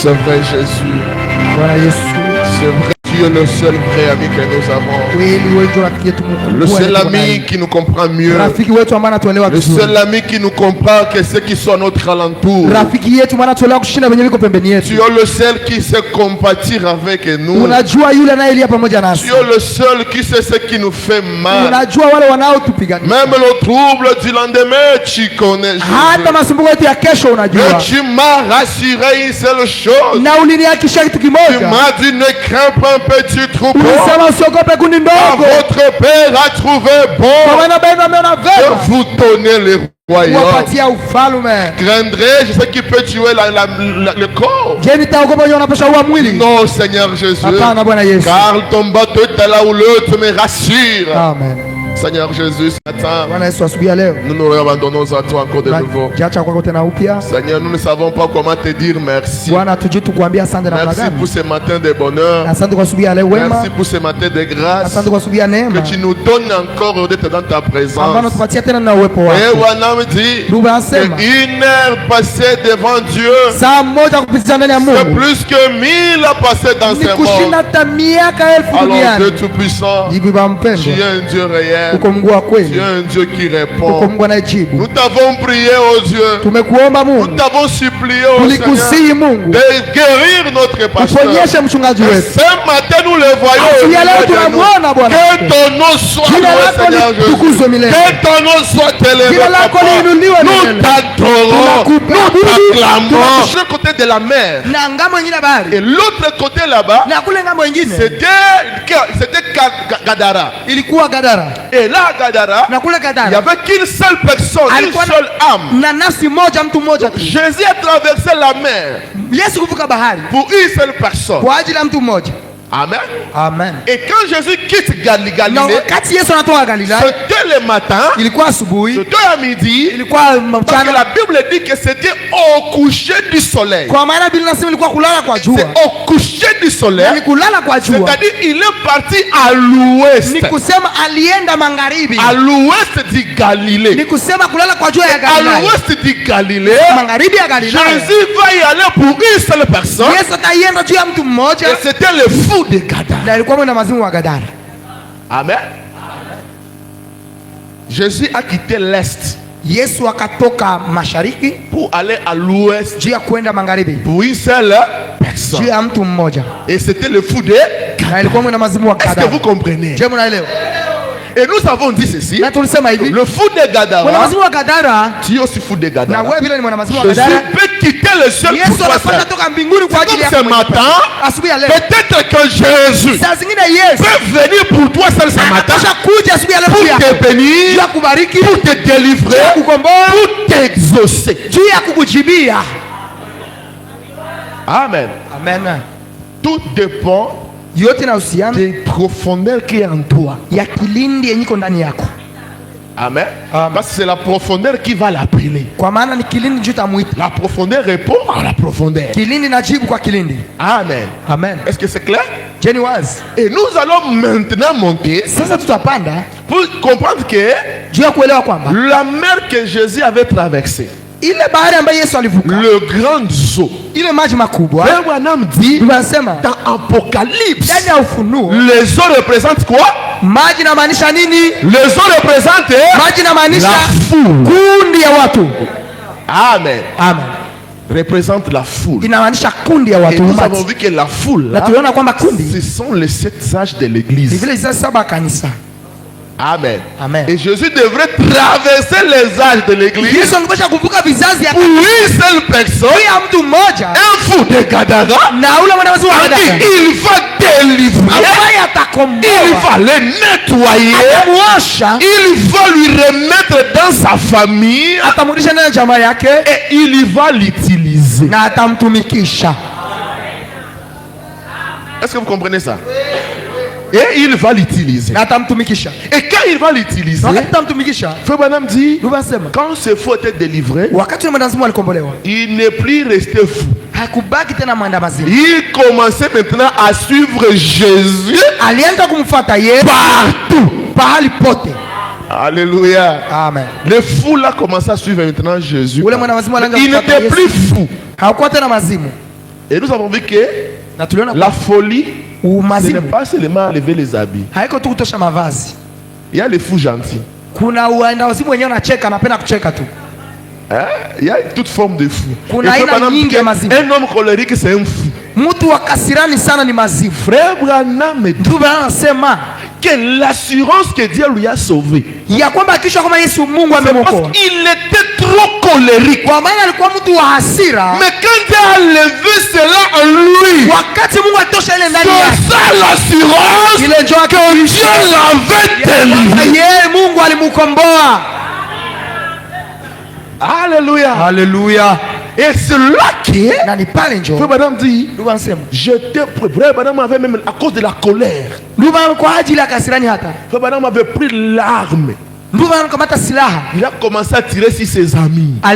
C'est vrai Jésus. Bwana Yesu, C'est vrai Tu es le seul vrai ami que nous avons. Le seul ami qui nous comprend mieux. Le seul ami qui nous comprend que ceux qui sont à notre alentour. Tu es le seul qui sait compatir avec nous. Tu es le seul qui sait ce qui nous fait mal. Même le trouble du lendemain, tu connais. Et tu m'as rassuré une seule chose. Tu m'as dit ne crains pas un petit troupeau. Votre Père a trouvé bon de vous donner les royaumes. Craindrais-je ce qui peut tuer le corps? Non, Seigneur Jésus. Car ton bateau est là où l'autre me rassure. Amen. Seigneur Jésus, ce matin, nous nous abandonnons à toi encore de nouveau. Seigneur, nous ne savons pas comment te dire merci. Merci pour ce matin de bonheur. Merci pour ce matin de grâce que tu nous donnes encore d'être dans ta présence. Et Wanam dit qu'une heure passée devant Dieu, c'est plus que 1000 à passer dans ce monde. Alors Dieu Tout-Puissant, tu es un Dieu réel. Tu es un Dieu qui répond. Nous t'avons prié aux dieux. Nous t'avons supplié au Seigneur de guérir notre pasteur. Et ce matin nous le voyons. Que ton nom soit loué, Seigneur Jésus. Que ton nom soit élevé. Nous t'adorons. Nous t'acclamons. De l'autre côté de la mer. Et l'autre côté là-bas, c'était Gadara. Et là, Gadara, il n'y avait qu'une seule personne, une seule âme. Jésus a traversé la mer pour une seule personne. Amen. Amen. Et quand Jésus quitte Galilée, c'était le matin, c'était à midi, parce que la Bible dit que c'était au coucher du soleil. C'est au coucher du soleil, c'est-à-dire il est parti à l'ouest. À l'ouest du Galilée. À l'ouest du Galilée, Jésus va y aller pour une seule personne. Et c'était le fou de Gadara. Amen. Jésus a quitté l'est pour aller à l'ouest pour une seule personne. Et c'était le fou de Gadara. Est-ce que vous comprenez? Et nous avons dit ceci. Le fou de Gadara, tu es aussi fou de Gadara. Jésus peut quitter le ciel pour toi seul. Comme ce matin, peut-être que Jésus peut venir pour toi seul ce matin, pour te bénir, pour te délivrer, pour t'exaucer. Amen. Amen. Tout dépend des profondeurs qui est en toi. Amen. Parce que c'est la profondeur qui va l'appeler. La profondeur répond à la profondeur. Amen. Amen. Est-ce que c'est clair? Et nous allons maintenant monter pour comprendre que la mer que Jésus avait traversée, le grand eau. Abraham dit dans Apocalypse, les eaux représentent quoi? Les eaux représentent la foule. Amen. Amen. Représente la foule. Et nous avons vu que la foule là, ce sont les 7 sages de l'église. Amen. Amen. Et Jésus devrait traverser les âges de l'église pour une seule personne, un fou de Gadara. Il va délivrer, il va le nettoyer, il va lui remettre dans sa famille et il va l'utiliser. Est-ce que vous comprenez ça? Et il va l'utiliser. Et quand il va l'utiliser, Frère Branham dit, quand ce fou était délivré, il n'est plus resté fou. Il commençait maintenant à suivre Jésus partout. Alléluia. Amen. Le fou là commençait à suivre maintenant Jésus. Il n'était plus fou. Et nous avons vu que La folie, ce n'est pas seulement enlever les habits. Il y a les fous gentils. Il y a toute forme de fou. Un homme colérique, c'est un fou. Frère Branham dit que l'assurance que Dieu lui a sauvé, c'est parce qu'il était trop colérique. Mais quand Dieu a levé cela en lui, c'est ça l'assurance que Dieu l'avait délivré. Alléluia. Alléluia. Et c'est là qui est. Frère Madame dit, j'étais prêt. Frère Madame avait même, à cause de la colère, Frère Madame avait pris l'arme. Il a commencé à tirer sur ses amis. À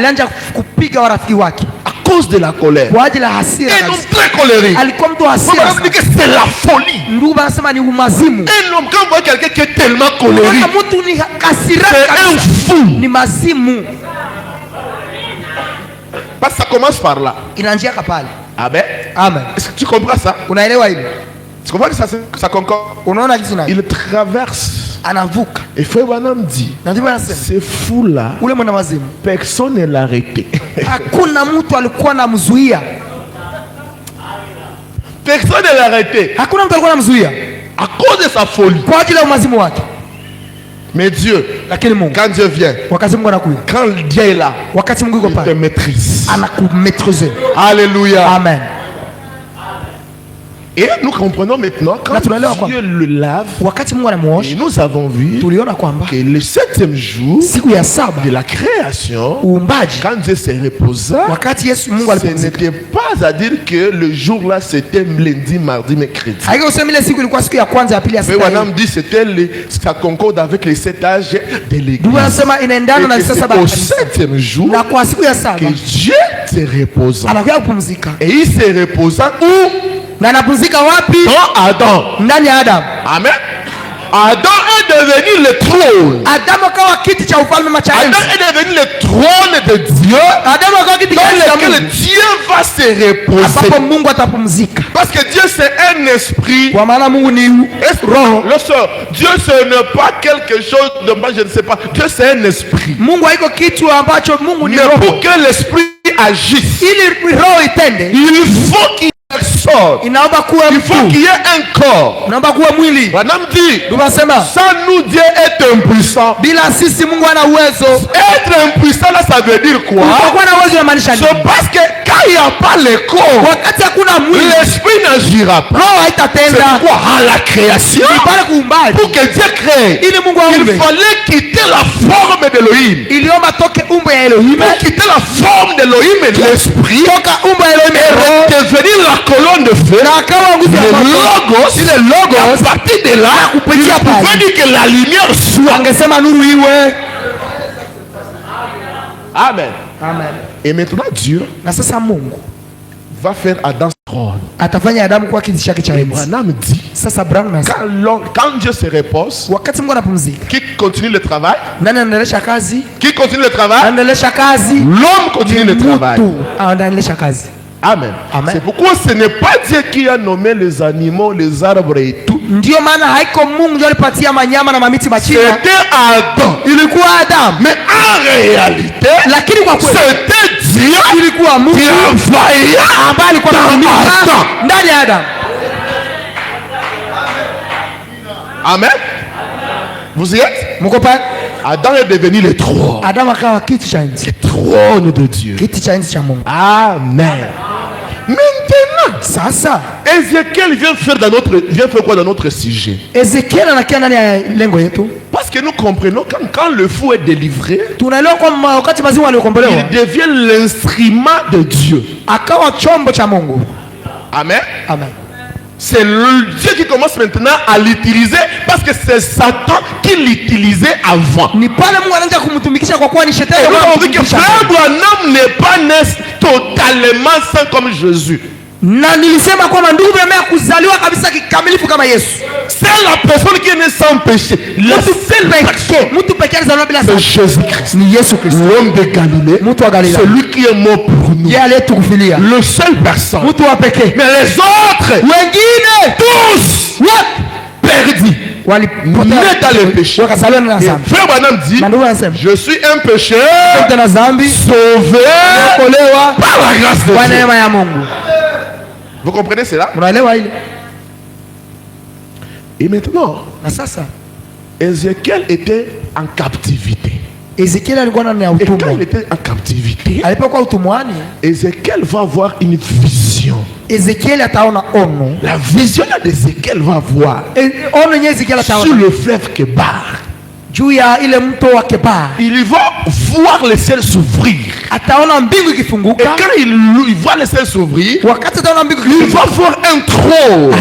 cause de la colère. Et donc très colérique. Frère Madame dit que c'est la folie. Un homme, quand on voit quelqu'un qui est tellement colérique, c'est un fou. Parce que ça commence par là. Amen. Amen. Est-ce que tu comprends ça? Tu comprends que ça concorde? Il traverse. Et Frère Branham dit, ce fou-là, personne ne l'a arrêté. Personne ne l'a arrêté. À cause de sa folie. Mais Dieu, quand Dieu vient, quand Dieu est là, il te maîtrise. Alléluia. Amen. Et nous comprenons maintenant quand Dieu le lave, et nous avons vu que le 7e jour de la création, quand Dieu s'est reposé, ce n'était pas à dire que le jour là c'était lundi, mardi, mercredi. Mais on a dit c'était ça concorde avec les 7 âges de l'église. C'est au 7e jour que Dieu s'est reposé. Et il s'est reposé où? Dans Adam. Amen. Adam est devenu le trône. Adam est devenu le trône de Dieu dans lequel Dieu va se reposer. Parce que Dieu c'est un esprit. Dieu ce n'est pas quelque chose de moi, je ne sais pas. Dieu c'est un esprit. Mais pour que l'esprit agisse, il faut qu'il sort. Il faut qu'il y ait un corps. Madame dit, sans nous Dieu est impuissant. Être impuissant là, ça veut dire quoi? C'est parce que quand il n'y a pas le corps, l'esprit n'agira pas. C'est quoi? À la création, pour que Dieu crée, il fallait quitter la forme d'Elohim. Pour quitter la forme d'Elohim et l'esprit, et redevenir la colonne de feu, le logos, à partir de là, il pouvait dire que la lumière soit. Amen. Amen. Et maintenant Dieu va faire Adam trône. Et Branham dit, quand Dieu se repose, qui continue le travail? Qui continue le travail? L'homme continue le travail. Amen. Amen. C'est pourquoi ce n'est pas Dieu qui a nommé les animaux, les arbres et tout. C'était Adam. Mais en réalité, c'était Dieu qui travaillait dans Adam. Amen. Vous y êtes? Mon copain. Adam est devenu le trône. Le trône de Dieu. Amen. Maintenant, ça. Ézéchiel vient faire quoi dans notre sujet? Parce que nous comprenons quand le fou est délivré, il devient l'instrument de Dieu. Amen. Amen. C'est Dieu qui commence maintenant à l'utiliser parce que c'est Satan qui l'utilisait avant. Et nous avons vu que Frère Branham n'est pas né totalement saint comme Jésus. Na nilisema kwamba ndugu Branham kuzaliwa kabisa kikamilifu kama Yesu. C'est la personne qui est née sans péché. La seule personne. Mtu pekee alizaliwa bila dhambi. C'est Jésus-Christ. Ni Yesu Kristo. L'homme de Galilée. Mtu wa Galilea. Celui qui est mort pour nous. Yeye aliyetukufilia. Le seul personne. Mtu wa pekee. Mais les autres, wengine tous, perdus. Nés dans le péché. Frère Branham dit, je suis un pécheur sauvé par la grâce de Dieu. Vous comprenez cela? Et maintenant, Ézéchiel était en captivité. Et quand il était en captivité, Ézéchiel va avoir une vision. La vision d'Ézéchiel va voir sur le fleuve Kébar. Il va voir le ciel s'ouvrir. Et quand il voit le ciel s'ouvrir, il va voir un trône.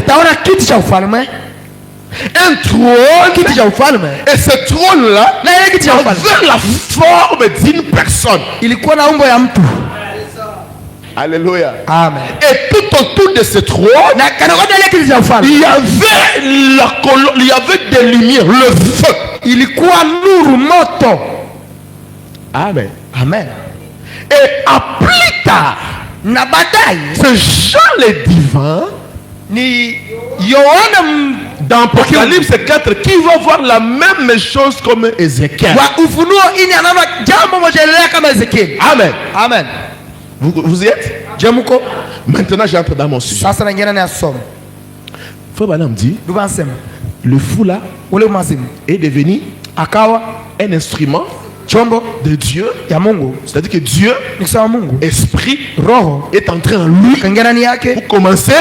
Un trône. Et ce trône-là avait la forme d'une personne. Alléluia. Amen. Et tout autour de ce trône, il y avait des lumières, le feu. Amen. Amen. Et à plus tard, ce Jean le divin, dans Apocalypse 4, qui va voir la même chose comme Ézéchiel. Amen. Amen. Vous y êtes? Maintenant j'entre dans mon sujet. Frère Branham dit, le fou là est devenu un instrument de Dieu. C'est-à-dire que Dieu, esprit, est entré en lui pour commencer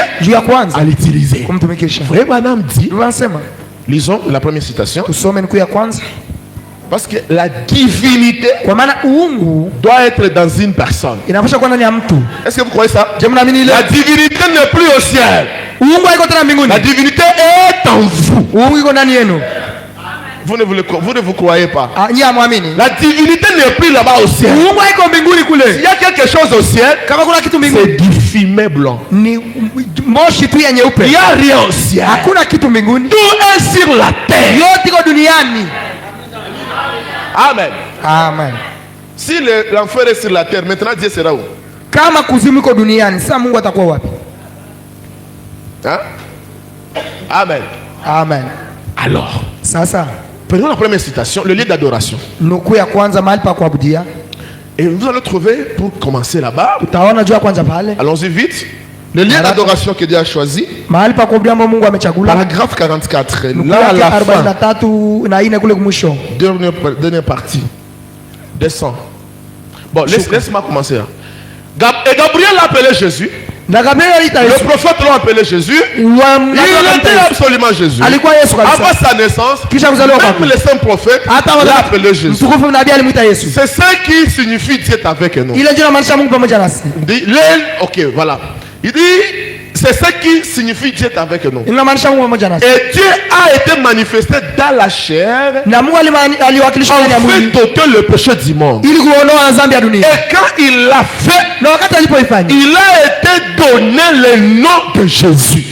à l'utiliser. Frère Branham dit, lisons la première citation. Parce que la divinité doit être dans une personne. Est-ce que vous croyez ça? La divinité n'est plus au ciel. La divinité est en vous. Vous ne vous croyez pas. La divinité n'est plus là-bas au ciel. S'il y a quelque chose au ciel, c'est du fumet blanc. Il n'y a rien au ciel. Tout est sur la terre. Amen. Amen. Si l'enfer est sur la terre, maintenant Dieu sera où? Hein? Amen. Amen. Alors, prenons la première citation, le lieu d'adoration. Et vous allez trouver, pour commencer là-bas, allons-y vite, le lieu d'adoration que Dieu a choisi, paragraphe 44, là à la fin, dernière partie, descends. Bon, laisse-moi commencer là. Et Gabriel l'a appelé Jésus. Le prophète l'a appelé Jésus. Il était absolument Jésus. Avant sa naissance, même les saints prophètes l'ont appelé Jésus. C'est ça qui signifie Dieu est avec nous. Ok, voilà. Il dit, c'est ça qui signifie Dieu est avec nous. Et Dieu a été manifesté dans la chair afin d'ôter le péché du monde. Et quand il l'a fait, il a été donné le nom de Jésus.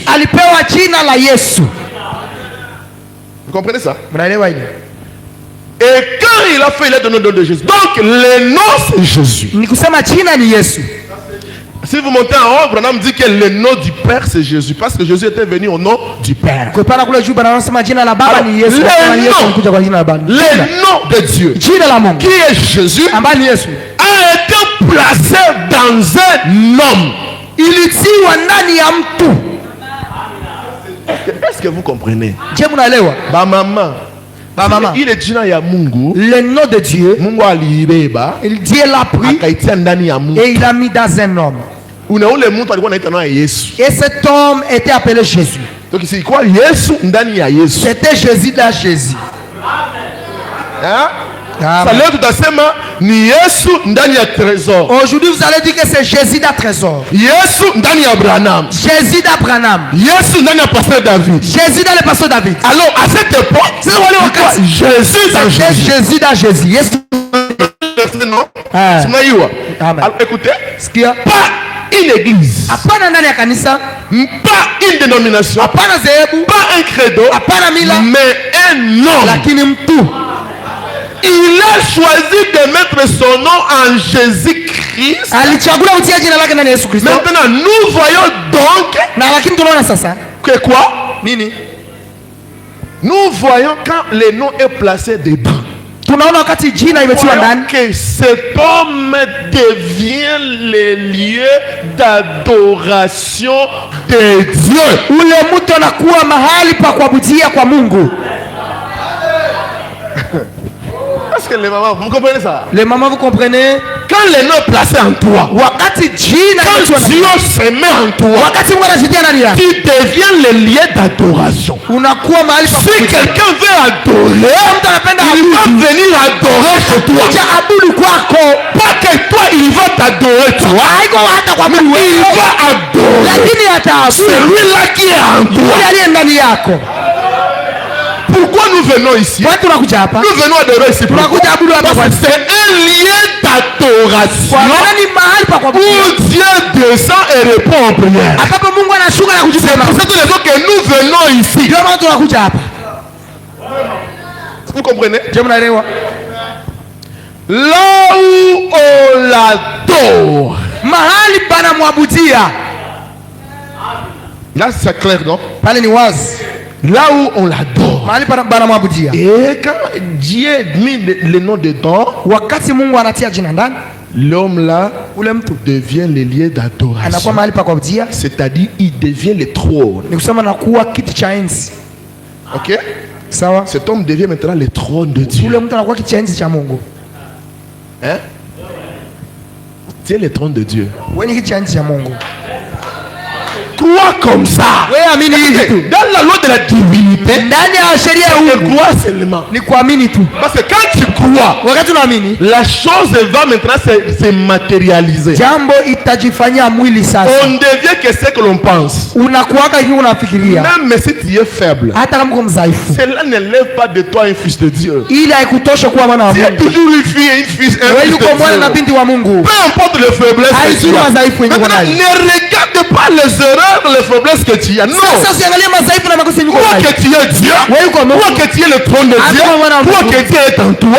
Vous comprenez ça? Et quand il a fait, il a donné le nom de Jésus. Donc le nom c'est Jésus. Si vous montez en haut, Branham dit que le nom du Père c'est Jésus. Parce que Jésus était venu au nom du Père. Le nom de Dieu, qui est Jésus, a été placé dans un homme. Est-ce que vous comprenez? Maman. Il est Jina ya Mungu. Le nom de Dieu, Mungu alibeba. Dieu l'a pris et il l'a mis dans un homme. Et cet homme était appelé Jésus. Donc c'est quoi? C'était Jésus dans Jésus. Hein? Aujourd'hui vous allez dire que c'est Jésus dans trésor. Jésus dans Branham. Jésus dans Branham. Jésus dans le pasteur David. Jésus dans le pasteur David. Alors à cette époque, Jésus dans Jésus. Jésus dans Jésus. Yes. Non? Alors écoutez, pas une église, hapana ndani ya kanisa, pas une dénomination, hapana zehebu, pas un credo, hapana mila, mais un homme. lakini mtu. Il a choisi de mettre son nom en Jésus-Christ. Alichagua kutia jina lake ndani ya Yesu Kristo. Maintenant nous voyons donc na lakini tunaona sasa que quoi? Nini? Nous voyons quand le nom est placé dedans. Tunaona wakati jina imetiwa ndani que cet homme devient le lieu d'adoration de Dieu. Ule mtu anakuwa mahali pa kuabudia kwa Mungu. Est-ce que les mamans, vous comprenez ça? Les mamans, vous comprenez? Quand le nom est placé en toi, wakati jina quand Dieu se met en toi, wakati Mungu anajitia ndani yako, tu deviens le lieu d'adoration. Unakuwa mahali pa si quelqu'un veut adorer, mtu anapenda il va venir adorer chez toi. Abudu kwako, pas que toi il va t'adorer toi. Haiko hata kwa Mungu, il va adorer. Lakini ataabudu celui-là qui est en toi. Aliye ndani yako. Pourquoi nous venons ici? Nous venons adorer ici. Parce que c'est un lieu d'adoration où Dieu descend et répond aux prières. C'est pour cette raison que nous venons ici. Vous comprenez? Là où on l'adore, là c'est clair, non? Là où on l'adore. Et quand Dieu met le nom dedans, l'homme là devient le lieu d'adoration. C'est-à-dire il devient le trône. Ok? Cet homme devient maintenant le trône de Dieu. Hein? Tu es le trône de Dieu. Crois comme ça. Dans la loi de la divinité, tu crois seulement. Parce que quand tu crois, la chose va maintenant se matérialiser. On devient que ce que l'on pense. Même si tu es faible, cela ne lève pas de toi un fils de Dieu. Tu es toujours une fille et une fils de Dieu. Peu importe les faiblesses que tu as. Maintenant, ne regarde pas les erreurs, les faiblesses que tu as. Non. Toi que tu es Dieu, toi que tu es le trône de Dieu, toi que Dieu est en toi,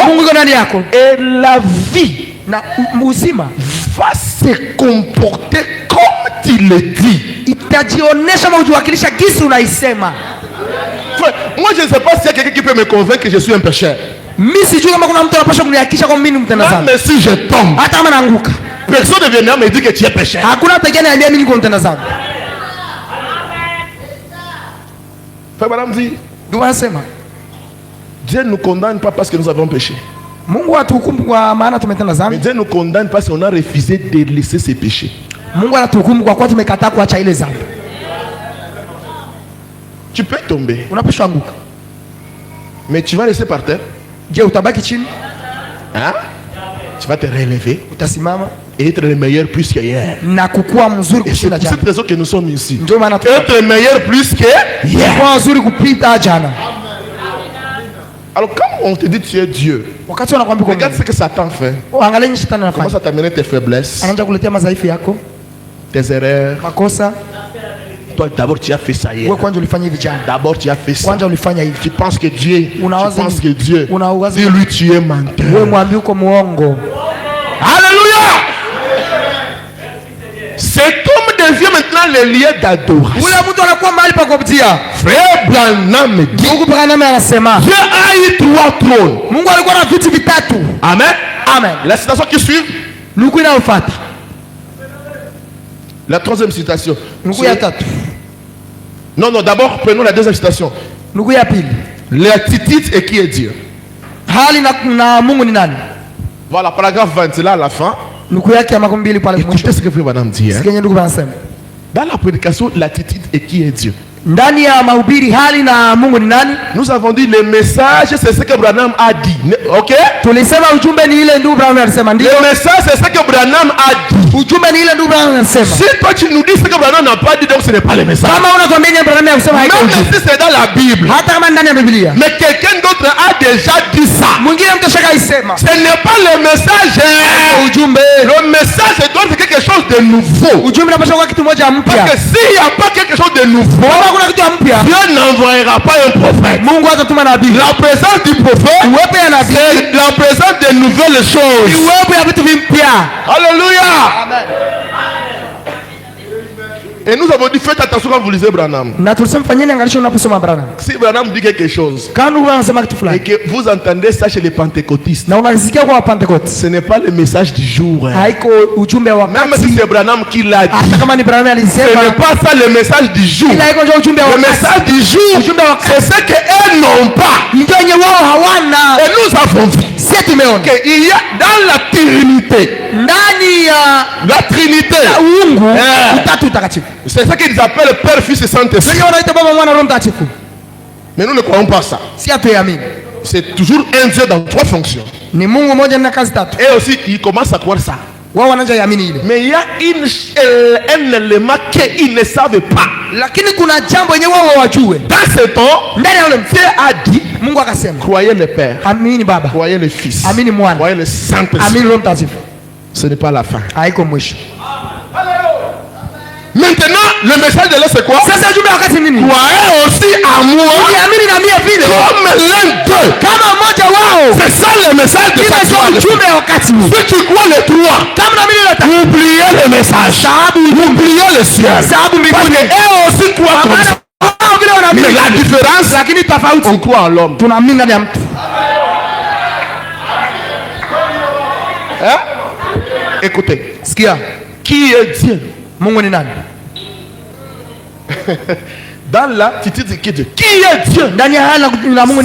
et la vie va se comporter comme tu le dis. Moi je ne sais pas s'il y a quelqu'un qui peut me convaincre que je suis un pécheur. Même si je tombe, personne ne viendra me dire que tu es pécheur. Madame dit, Dieu ne nous condamne pas parce que nous avons péché. Mais Dieu nous condamne parce qu'on a refusé de laisser ses péchés. Tu peux tomber, mais tu vas rester par terre. Hein? Tu vas te relever et être le meilleur plus que hier. Et c'est pour cette raison que nous sommes ici. Être le meilleur plus que hier. Alors quand on te dit tu es Dieu, regarde ce que Satan fait. Commence à t'amener tes faiblesses, tes erreurs. Toi d'abord tu as fait ça hier. D'abord tu as fait ça. Tu penses que Dieu, dis-lui tu es menteur. Alléluia. Cet homme devient maintenant le lieu d'adoration. Frère Branham dit, Dieu a eu 3 trônes. Amen. La citation qui suit. La 3e citation. Non, d'abord prenons la 2e citation. L'attitude et qui est Dieu. Voilà, paragraphe 20, c'est là à la fin. Écoutez ce que Frère Branham dit. Dans la prédication, l'attitude et qui est Dieu. Ndani ya mahubiri hali na Mungu ni nani? Nous avons dit le message c'est ce que Branham a dit. OK? Tulisema ujumbe ni ile ndugu Branham alisema ndio. Le message c'est ce que Branham a dit. Ujumbe ni ile ndugu Branham alisema. Si toi tu nous dis ce que Branham n'a pas dit, donc ce n'est pas le message. Kama unatuambia ni Branham alisema haiko ujumbe. Même si c'est dans la Bible. Hata kama ndani ya Biblia. Mais quelqu'un d'autre a déjà dit ça. Mwingine mtu shaka isema. Ce n'est pas le message. Ujumbe. Le message doit être quelque chose de nouveau. Ujumbe unapaswa kuwa kitu moja mpya. Parce que s'il n'y a pas quelque chose de nouveau, Dieu n'envoyera pas un prophète. La présence du prophète, c'est la présence de nouvelles choses. Alléluia. Amen. Et nous avons dit faites attention quand vous lisez Branham. Si Branham dit quelque chose et que vous entendez ça chez les pentecôtistes, ce n'est pas le message du jour. Même si c'est Branham qui l'a dit, ce n'est pas ça le message du jour. Le message du jour, c'est ce qu'eux n'ont pas. Et nous avons vu qu'il y a dans la Trinité, la Trinité, c'est ça qu'ils appellent Père, Fils et Saint-Esprit. Mais nous ne croyons pas ça. C'est toujours un Dieu dans 3 fonctions. Et aussi, ils commencent à croire ça. Mais il y a un élément qu'ils ne savent pas. Dans ce temps, Dieu a dit, croyez le Père, croyez le Fils, croyez le Saint-Esprit. Ce n'est pas la fin. Maintenant, le message de là c'est quoi? Croyez aussi à moi comme l'un d'eux. C'est ça le message de cette soirée. Si tu crois les 3, oubliez le message, oubliez le ciel. Parce qu'eux aussi croient comme ça. Mais la différence, on croit en l'homme. Hein? Écoutez, qui est Dieu? Dans la qui est Dieu?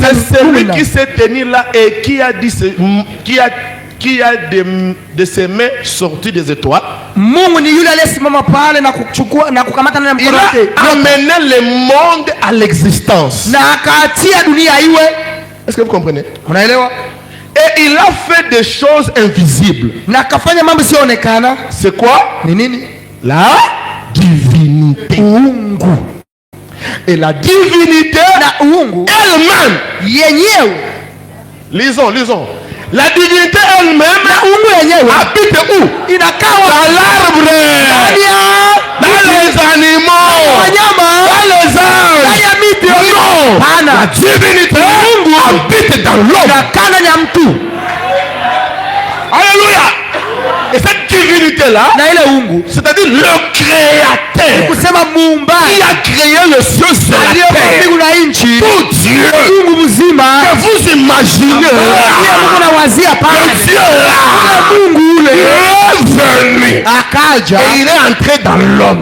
C'est celui qui s'est tenu là et qui a dit qui a de ses mains sorties des étoiles. Il a amené le monde à l'existence. Est-ce que vous comprenez? Et il a fait des choses invisibles. C'est quoi? La divinité. Et la divinité elle-même. Lisons. La divinité elle-même habite où? Dans l'arbre, dans les animaux, dans les anges. Non, la divinité habite dans l'homme. Alléluia. Et cette divinité-là, c'est-à-dire le créateur qui a créé le ciel et la terre, tout Dieu que vous imaginez que Dieu est venu et il est entré dans l'homme.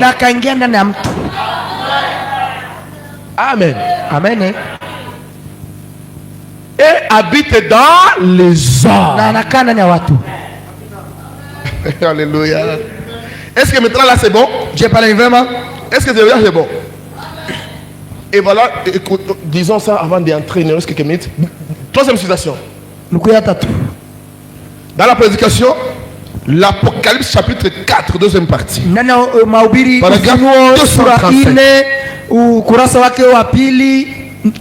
Amen. Et habite dans les hommes. Alléluia. Est-ce que maintenant là c'est bon? Est-ce que c'est bon? Et voilà, écoute, disons ça avant d'entrer, il nous reste quelques minutes. 3e citation. Dans la prédication, l'Apocalypse chapitre 4, 2e partie. Paragraphe 237.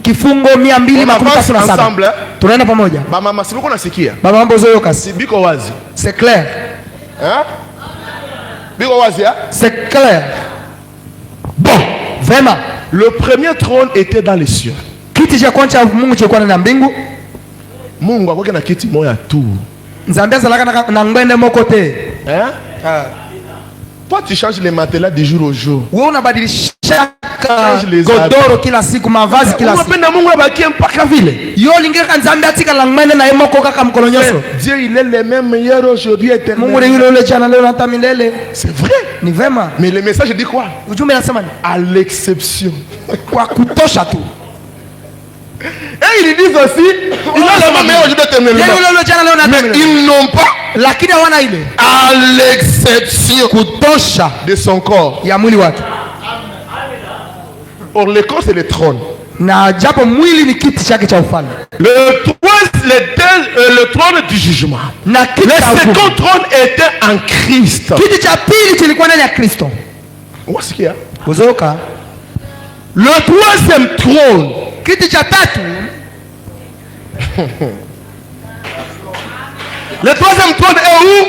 Kifungo 237. Ensemble. Tunaenda pamoja. Mama sibuko nasikia. Baba mambo zoyo kasi. Biko wazi. C'est clair. Hein? Biko wazi hein? C'est clair. Bon, vraiment, le premier trône était dans les cieux. Kiti cha kwanza Mungu chilikuwa na mbingu. Mungu akwake na kiti moja tu. Nzambe zalaka na ngwende moko te. Hein? Toi tu changes les matelas de jour au jour. Wewe unabadilisha godoro kila siku, mavazi kila siku. Unapenda Mungu abakie mpaka vile. Yo lingeka Nzambe atika la ngwende na moko kaka mkono nyoso. Dieu il est le même hier aujourd'hui éternel. Mungu yule yule jana leo na hata milele. C'est vrai. Ni vraiment. Mais le message dit quoi? Ujumbe unasema ni à l'exception. Kwa kutosha tu. Et ils disent aussi, mais ils n'ont pas, à l'exception de son corps. Or le corps c'est le trône. Na japo mwili ni kiti chake cha ufalme. Le trône du jugement. Le second trône était en Christ. Kiti cha pili kilikuwa ndani ya Kristo. Wasikia? Uzoka. Le troisième trône. Kiti cha tatu. Le troisième trône est où?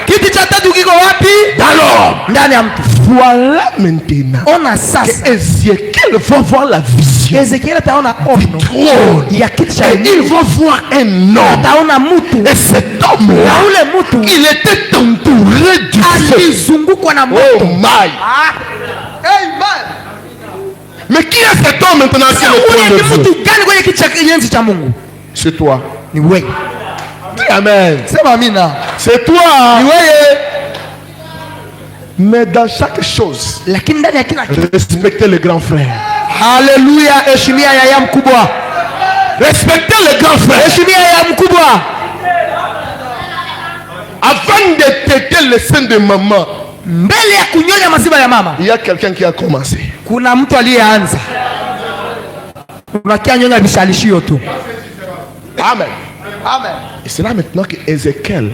Kiti cha tatu kiko wapi? Dans l'homme. Ndani ya mtu. Voilà maintenant. On a ça. Ezekiel va voir la vision. Ezekiel ataona ono. Trône. Ya kiti cha il va voir un homme. Ataona mtu. Et cet homme-là, ule mtu, il était entouré du feu. Alizungukwa na moto. Oh my. Amen. Mais qui est cet homme maintenant qui est le trône de Dieu? Mtu gani kwenye kiti cha enzi cha Mungu? C'est toi. Ni wewe. Dis amen. Sema amina. C'est toi. Ni wewe. Mais dans chaque chose, lakini ndani ya kila kitu, respectez les grands frères. Haleluya, heshimia yaya mkubwa. Respectez les grands frères. Heshimia yaya mkubwa. Avant de téter le sein de maman, mbele ya kunyonya maziwa ya mama, il y a quelqu'un qui a commencé. Kuna mtu aliyeanza. Unakia nyonya bishalishio tu. Amen. Amen. Et c'est là maintenant que Ézéchiel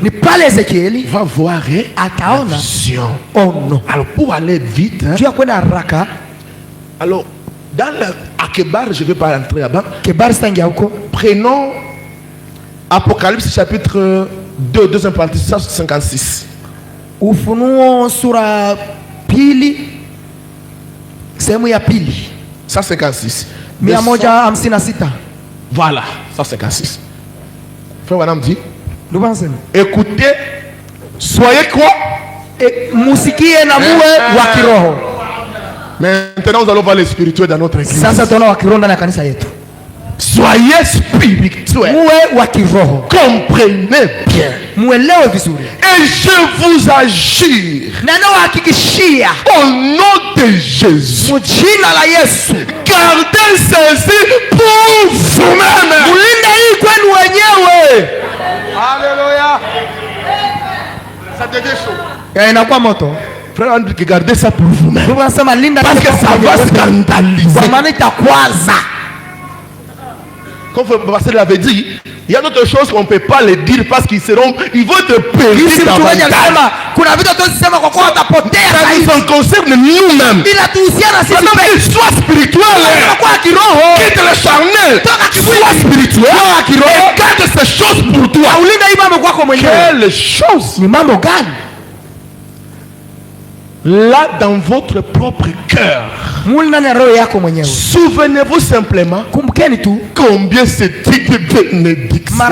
va voir la vision. Oh non. Alors pour aller vite, alors dans le Akebar, je ne vais pas entrer là-bas. Prenons Apocalypse chapitre 2, deuxième partie, 156. Ufunuo sura pili sehemu ya pili 156. 156. Voilà, 156. Frère Wanam dit, écoutez, soyez quoi? Musikie na muwe wa kiroho. Maintenant nous allons voir les spirituels dans notre église. Sasa tunaona wa kiroho ndani ya kanisa yetu. Soyez spirituels. Muwe wa kiroho. Comprenez bien. Muelewe vizuri. Et je vous assure, na nawahakikishia au nom de Jésus, mjina la Yesu, gardez ceci pour vous-même. Mulinde hii kwenu wenyewe. Alléluia. Ça devient chaud. Inakuwa moto. Frère, gardez ça pour vous-même. Parce que ça va scandaliser. Kwa maana itakwaza. Comme le pasteur l'avait dit, il y a d'autres choses qu'on ne peut pas les dire parce qu'ils vont te perdre davantage. Ça nous concerne nous-mêmes. Maintenant qu'il soit spirituel, quitte le charnel, sois spirituel et garde ces choses pour toi. Quelles choses? Là dans votre propre cœur, souvenez-vous simplement combien c'est une bénédiction.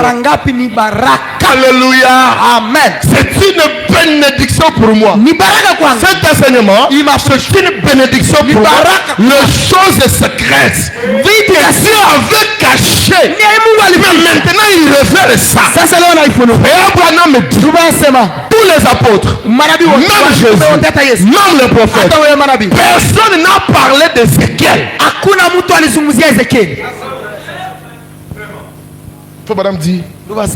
Alléluia. Amen. C'est une bénédiction pour moi. Cet enseignement, c'est une bénédiction pour moi. Les choses secrètes que Dieu avait cachées, mais maintenant il révèle ça. Et Abraham me dit, tous les apôtres, même Jésus, même les prophètes, personne n'a parlé d'Ézéchiel. Faut madame dit,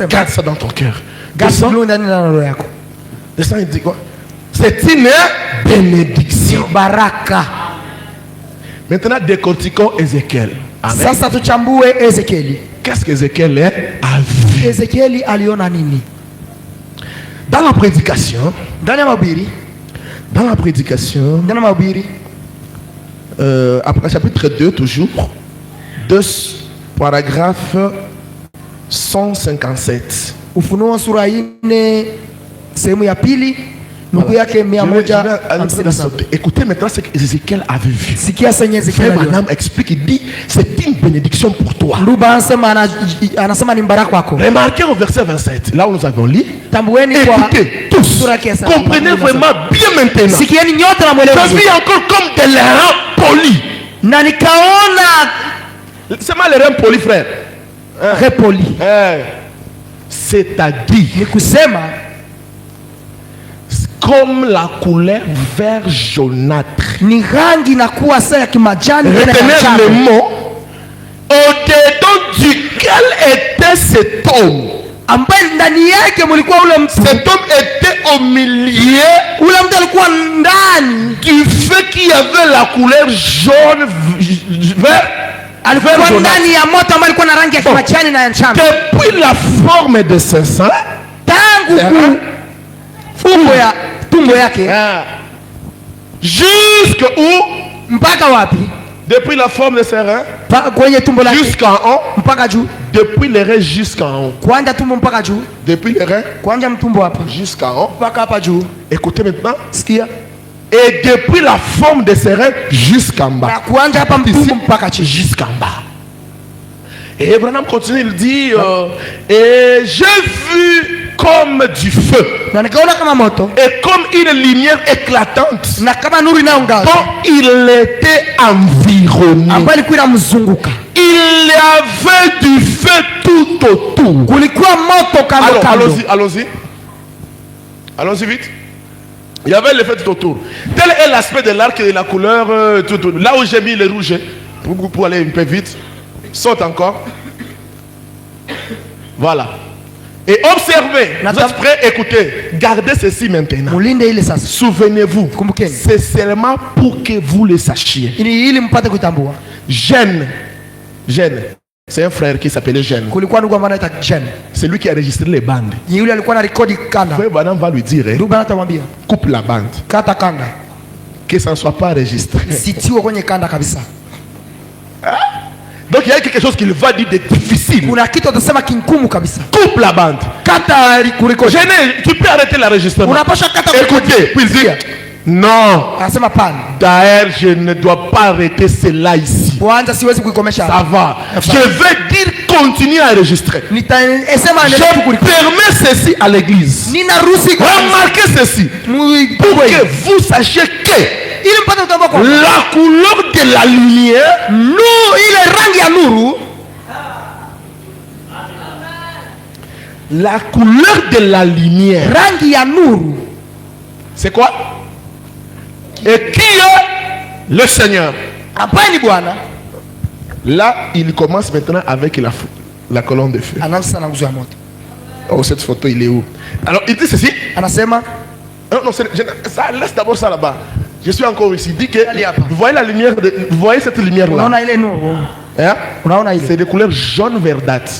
garde ça dans ton cœur. Descends, il dit quoi? C'est une bénédiction. Baraka. Maintenant décortiquons Ézéchiel. Qu'est-ce qu'Ézéchiel a vu? Dans la prédication, après chapitre 2 toujours, 2 paragraphe 157. Ufunuo sura 4 sehemu ya pili nukuu yake 157. Écoutez maintenant ce qu'Ézéchiel avait vu. Sikia senye Ezekiel Madame explique, il dit c'est une bénédiction pour toi. Remarquez au verset 27, là où nous avons lu. Écoutez tous, comprenez vraiment bien maintenant. Je vis encore comme des lérins polis. C'est mal les reins polis, frère. Repoli. C'est-à-dire comme la couleur vert jaunâtre. Retenez le mot au-dedans duquel était cet homme. Cet homme était au milieu du feu qui avait la couleur jaune, vert. Depuis la forme de ce sang jusqu'où? Depuis la forme de ses reins jusqu'en haut. Depuis les reins jusqu'en haut. Depuis les reins jusqu'en haut. Écoutez maintenant. Et depuis la forme de ses reins jusqu'en bas. Jusqu'en bas. Et Abraham continue, il dit et j'ai vu comme du feu et comme une lumière éclatante dont il était environné. Il y avait du feu tout autour. Allons-y vite. Il y avait le feu tout autour. Tel est l'aspect de l'arc et la couleur tout autour. Là où j'ai mis le rouge pour aller un peu vite. Saute encore. Voilà. Et observez. Vous êtes prêts? Écoutez. Gardez ceci maintenant. Souvenez-vous. C'est seulement pour que vous le sachiez. Gênes. C'est un frère qui s'appelait Gênes. C'est lui qui a enregistré les bandes. Madame va lui dire, coupe la bande. Que ça ne soit pas enregistré. Donc il y a quelque chose qu'il va dire de difficile. Coupe la bande. Gêné, tu peux arrêter l'enregistrement. Écoutez, puis dire non. D'ailleurs, je ne dois pas arrêter cela ici. Ça va. Je vais dire continue à enregistrer. Je permets ceci à l'église. Remarquez ceci. Pour que vous sachiez que la couleur de la lumière, la couleur de la lumière, c'est quoi? Et qui est le Seigneur? Là, il commence maintenant avec la colonne de feu. Oh, cette photo, il est où? Alors, il dit ceci. Non, ça, laisse d'abord ça là-bas. Je suis encore ici. Il dit que vous voyez la lumière, vous voyez cette lumière-là? Hein? C'est de couleur jaune verdâtre.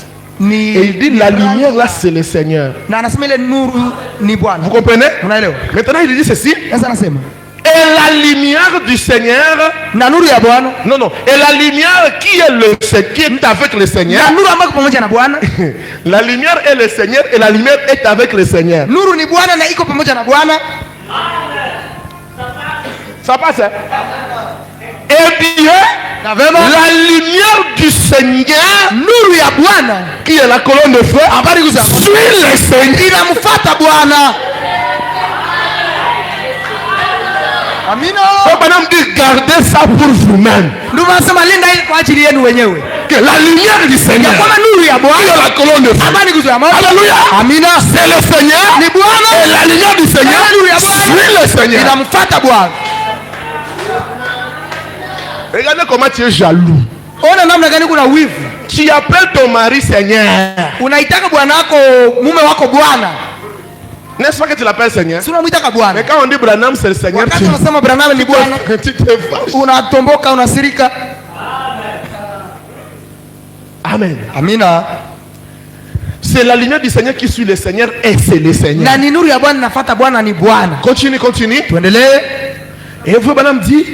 Et il dit la lumière là, c'est le Seigneur. Vous comprenez? Maintenant, il dit ceci. Et la lumière du Seigneur. Non. Et la lumière qui est avec le Seigneur. La lumière est le Seigneur et la lumière est avec le Seigneur. Ça passe, hein? Et bien, la lumière du Seigneur, qui est la colonne de feu, suit le Seigneur. Madame dit gardez ça pour vous-même. Que la lumière du Seigneur, qui est la colonne de feu, alléluia, c'est le Seigneur. Et la lumière du Seigneur suit le Seigneur. Regardez comment tu es jaloux. Tu appelles ton mari Seigneur. N'est-ce pas que tu l'appelles Seigneur? Mais quand on dit Branham c'est le Seigneur, tu te fâches. Amen. C'est la lumière du Seigneur qui suit le Seigneur et c'est le Seigneur. Continue. Et vous Branham dit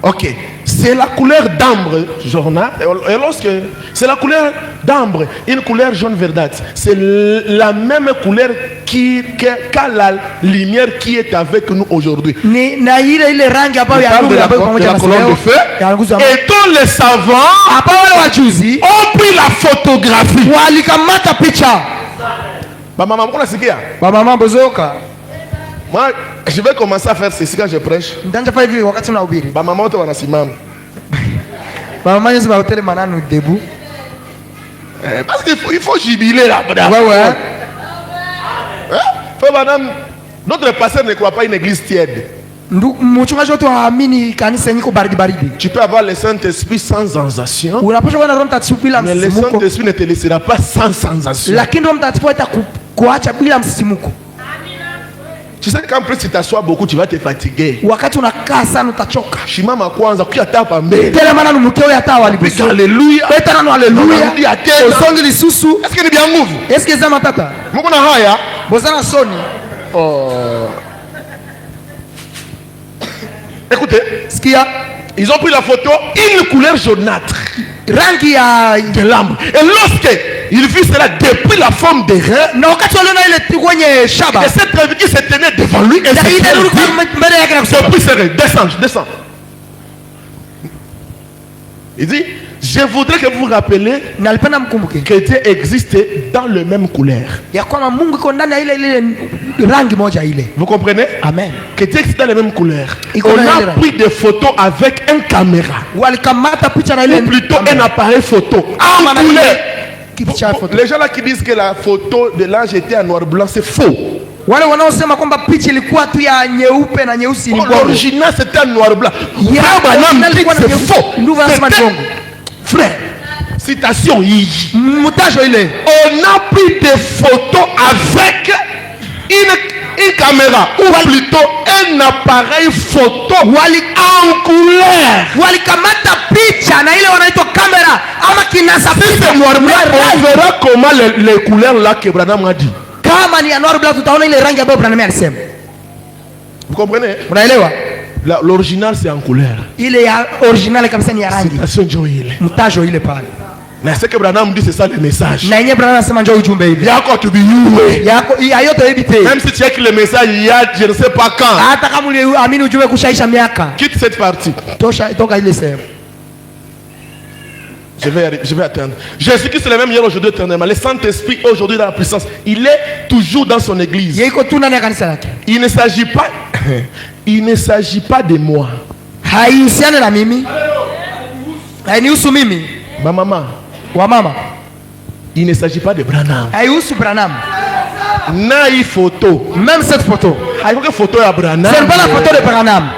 ok, c'est la couleur d'ambre jaune. Et lorsque c'est la couleur d'ambre, une couleur jaune verdâtre, c'est la même couleur qu'a la lumière qui est avec nous aujourd'hui. De la colonne de feu. Et tous les savants ont pris la photographie. Moi, je vais commencer à faire ceci quand je prêche. Maman, tu vas debout. Parce qu'il faut jubiler là-bas. Madame, notre pasteur ne croit pas une église tiède. Tu peux avoir le Saint-Esprit sans sensation, mais le Saint-Esprit ne te laissera pas sans sensation. Tu sais qu'en plus si tu t'assois beaucoup, tu vas te fatiguer. Shimama kwanza kuyata pa mbele. Alléluia. Est-ce que ni bien nguvu? Mungu na haya. Oh. Écoutez, ils ont pris la photo, une couleur jaunâtre de l'ambre. Et lorsque il vit cela depuis la forme des reins, et cette rêve qui se tenait devant lui, et depuis ses reins, descends. Il dit, je voudrais que vous vous rappelez que Dieu existait dans le même couleur. Vous comprenez? Amen. Que Dieu existait dans la même couleur. On a pris des photos avec une caméra, ou plutôt un appareil photo en couleur. Les gens là qui disent que la photo de l'ange était en noir blanc, c'est faux. L'original c'était en noir blanc. C'est faux. Frère, citation. On a pris des photos avec une caméra, ou plutôt un appareil photo en couleur. On verra comment les couleurs là que Branham a dit. Vous comprenez? L'original c'est en couleur. Citation Joël. Mais ce que Branham dit, c'est ça le message. Même si tu as écrit le message il y a je ne sais pas quand. Quitte cette partie. Je vais attendre. Jésus-Christ est le même hier, aujourd'hui, éternellement. Le Saint-Esprit aujourd'hui dans la puissance. Il est toujours dans son église. Il ne s'agit pas de moi. Ma maman. Il ne s'agit pas de Branham. Naï photo. Même cette photo. Photo à Branham. C'est pas la photo de Branham.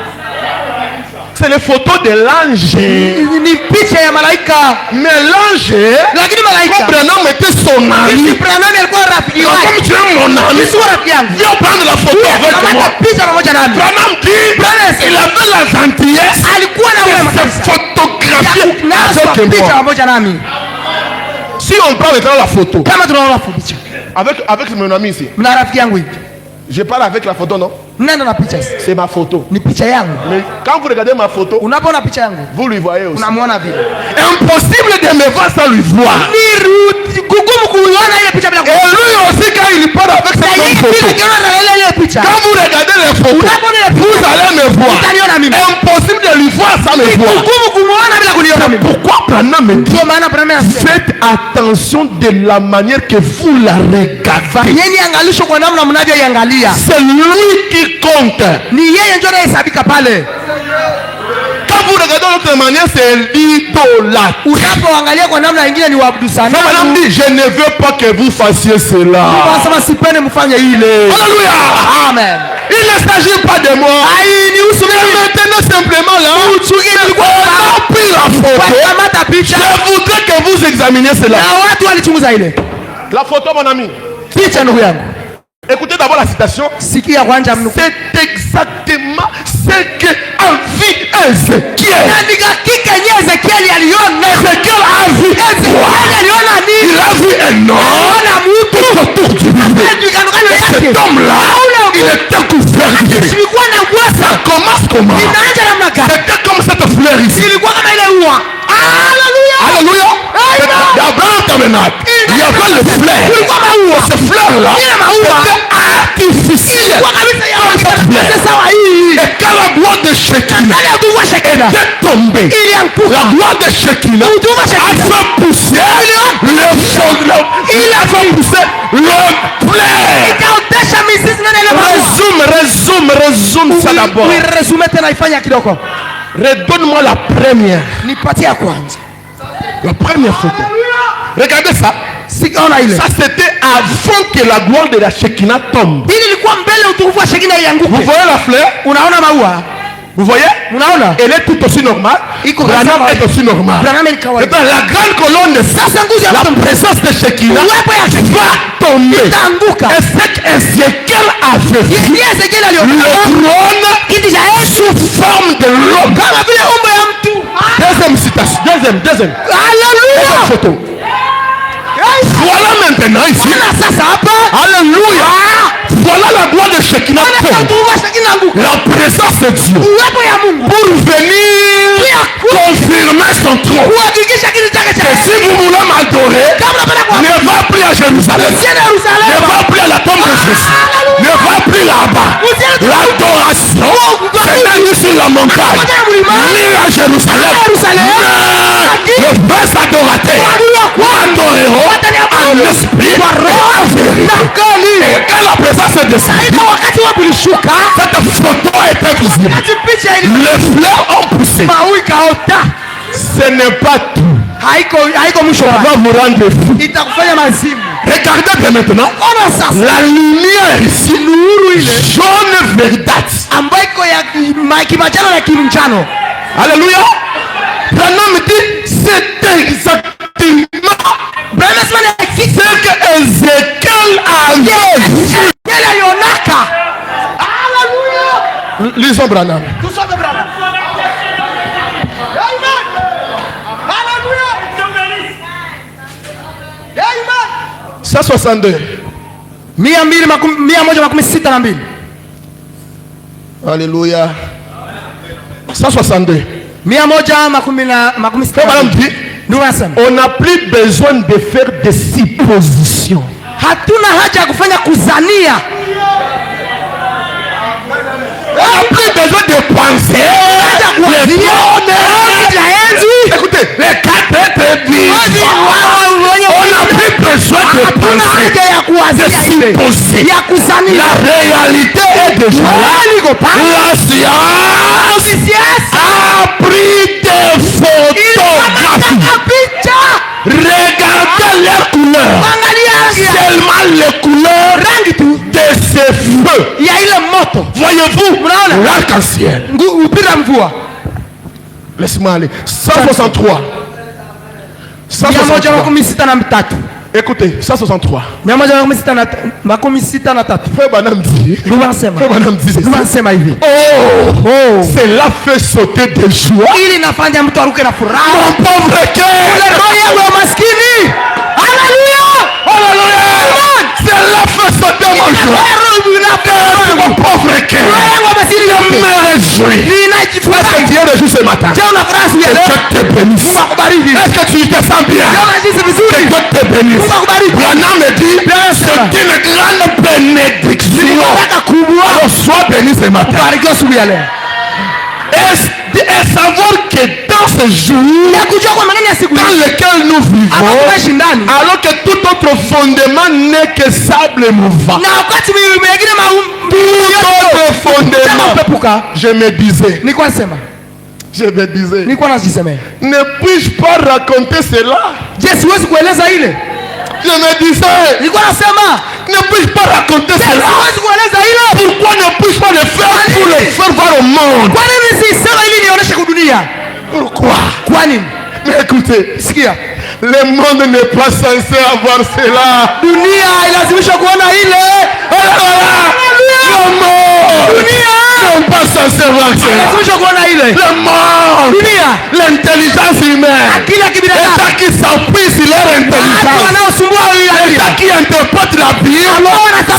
C'est les photos de l'ange. Mais l'ange, comme Branham était son ami, comme tu es mon ami, viens prendre la photo avec moi. Branham dit, il avait la gentillesse de se photographier avec moi. Si on parle maintenant la photo, avec mon ami ici, je parle avec la photo, non? C'est ma photo. Mais quand vous regardez ma photo, vous lui voyez aussi. Impossible de me voir sans lui voir. Et lui aussi quand il parle avec cette même photo, quand vous regardez les photos, vous allez me voir. Impossible de lui voir sans me voir. Pourquoi Branham me dit, faites attention de la manière que vous la regardez. C'est lui qui compte. Quand vous regardez de l'autre manière, c'est l'idolâtre. Madame dit, je ne veux pas que vous fassiez cela. Alléluia. Amen. Il ne s'agit pas de moi. Maintenant simplement là, on a pris la photo. Je voudrais que vous examiniez cela. La photo, mon ami. Écoutez d'abord la citation. C'est exactement ce que a vu Ézéchiel. Ézéchiel a vu quoi? Il a vu un homme autour du bébé. Cet homme-là, il était couvert. Ça commence comment? C'était comme cette fleur ici. Alléluia. D'Abraham tabernacle, il y avait le fleur. Ce fleur-là était artificiel. Et quand la gloire de Shekinah était tombée, la gloire de Shekinah a fait pousser le fondement. Il a fait pousser le fleur. Résume ça d'abord. Redonne-moi la première. La première photo. Regardez ça. Ça c'était avant que la gloire de la Shekinah tombe. Vous voyez la fleur? Vous voyez? Elle est tout aussi normale. Branham est aussi normal. La grande colonne de ça, la présence de Shekinah va tomber. Et c'est qu'Ézéchiel avait vu le trône sous forme de l'homme. Deuxième citation. Deuxième photo. Voilà maintenant ici. Alléluia. Voilà la gloire de Shekinah. La présence de Dieu pour venir confirmer son trône. Que si vous voulez m'adorer, ne va plus à Jérusalem, ne va plus à la tombe de Jésus, ne va plus là-bas. L'adoration, c'est même sur la montagne, ni à Jérusalem. Le vrai adorateur adoreront en esprit et en vérité. Et quand la présence de ça, cette photo était visible. Les fleurs ont poussé. Ce n'est pas tout. Ça va vous rendre fou. Regardez bien maintenant. La lumière ici, jaune verdâtre. Alléluia. Branham dit c'est exactement ce que Ézéchiel avait vu. Lisons Branham. 162. Alléluia. 162. On n'a plus besoin de faire des suppositions. On n'a plus besoin de penser. Écoutez, les quatre êtres. On n'a plus besoin de penser, de supposer. La réalité est déjà là. La science a pris des photographies. Regardez les couleurs. Seulement les couleurs de ces feux. Voyez-vous l'arc-en-ciel. Laisse-moi aller. 163. 163. Écoutez, 163. Cela fait sauter de joie mon pauvre cœur. Cela fait sauter mon joie. Mon pauvre cœur. Je me réjouis. Est-ce que Dieu réjouit ce matin? Que Dieu te bénisse. Est-ce que tu te sens bien? Que Dieu te bénisse. Branham me dit c'est une grande bénédiction. Alors sois béni ce matin. Et savoir que dans ce jour dans lequel nous vivons, alors que tout autre fondement n'est que sable mouvant, tout autre fondement, je me disais, ne puis-je pas raconter cela? Je me disais, ne puis-je pas raconter cela? Pourquoi ne puis-je pas le faire pour le faire voir au monde? Pourquoi? Mais écoutez, le monde n'est pas censé avoir cela. Le monde n'est pas censé avoir cela. Le monde, l'intelligence humaine, l'État qui s'appuie sur leur intelligence, l'État qui interprète la Bible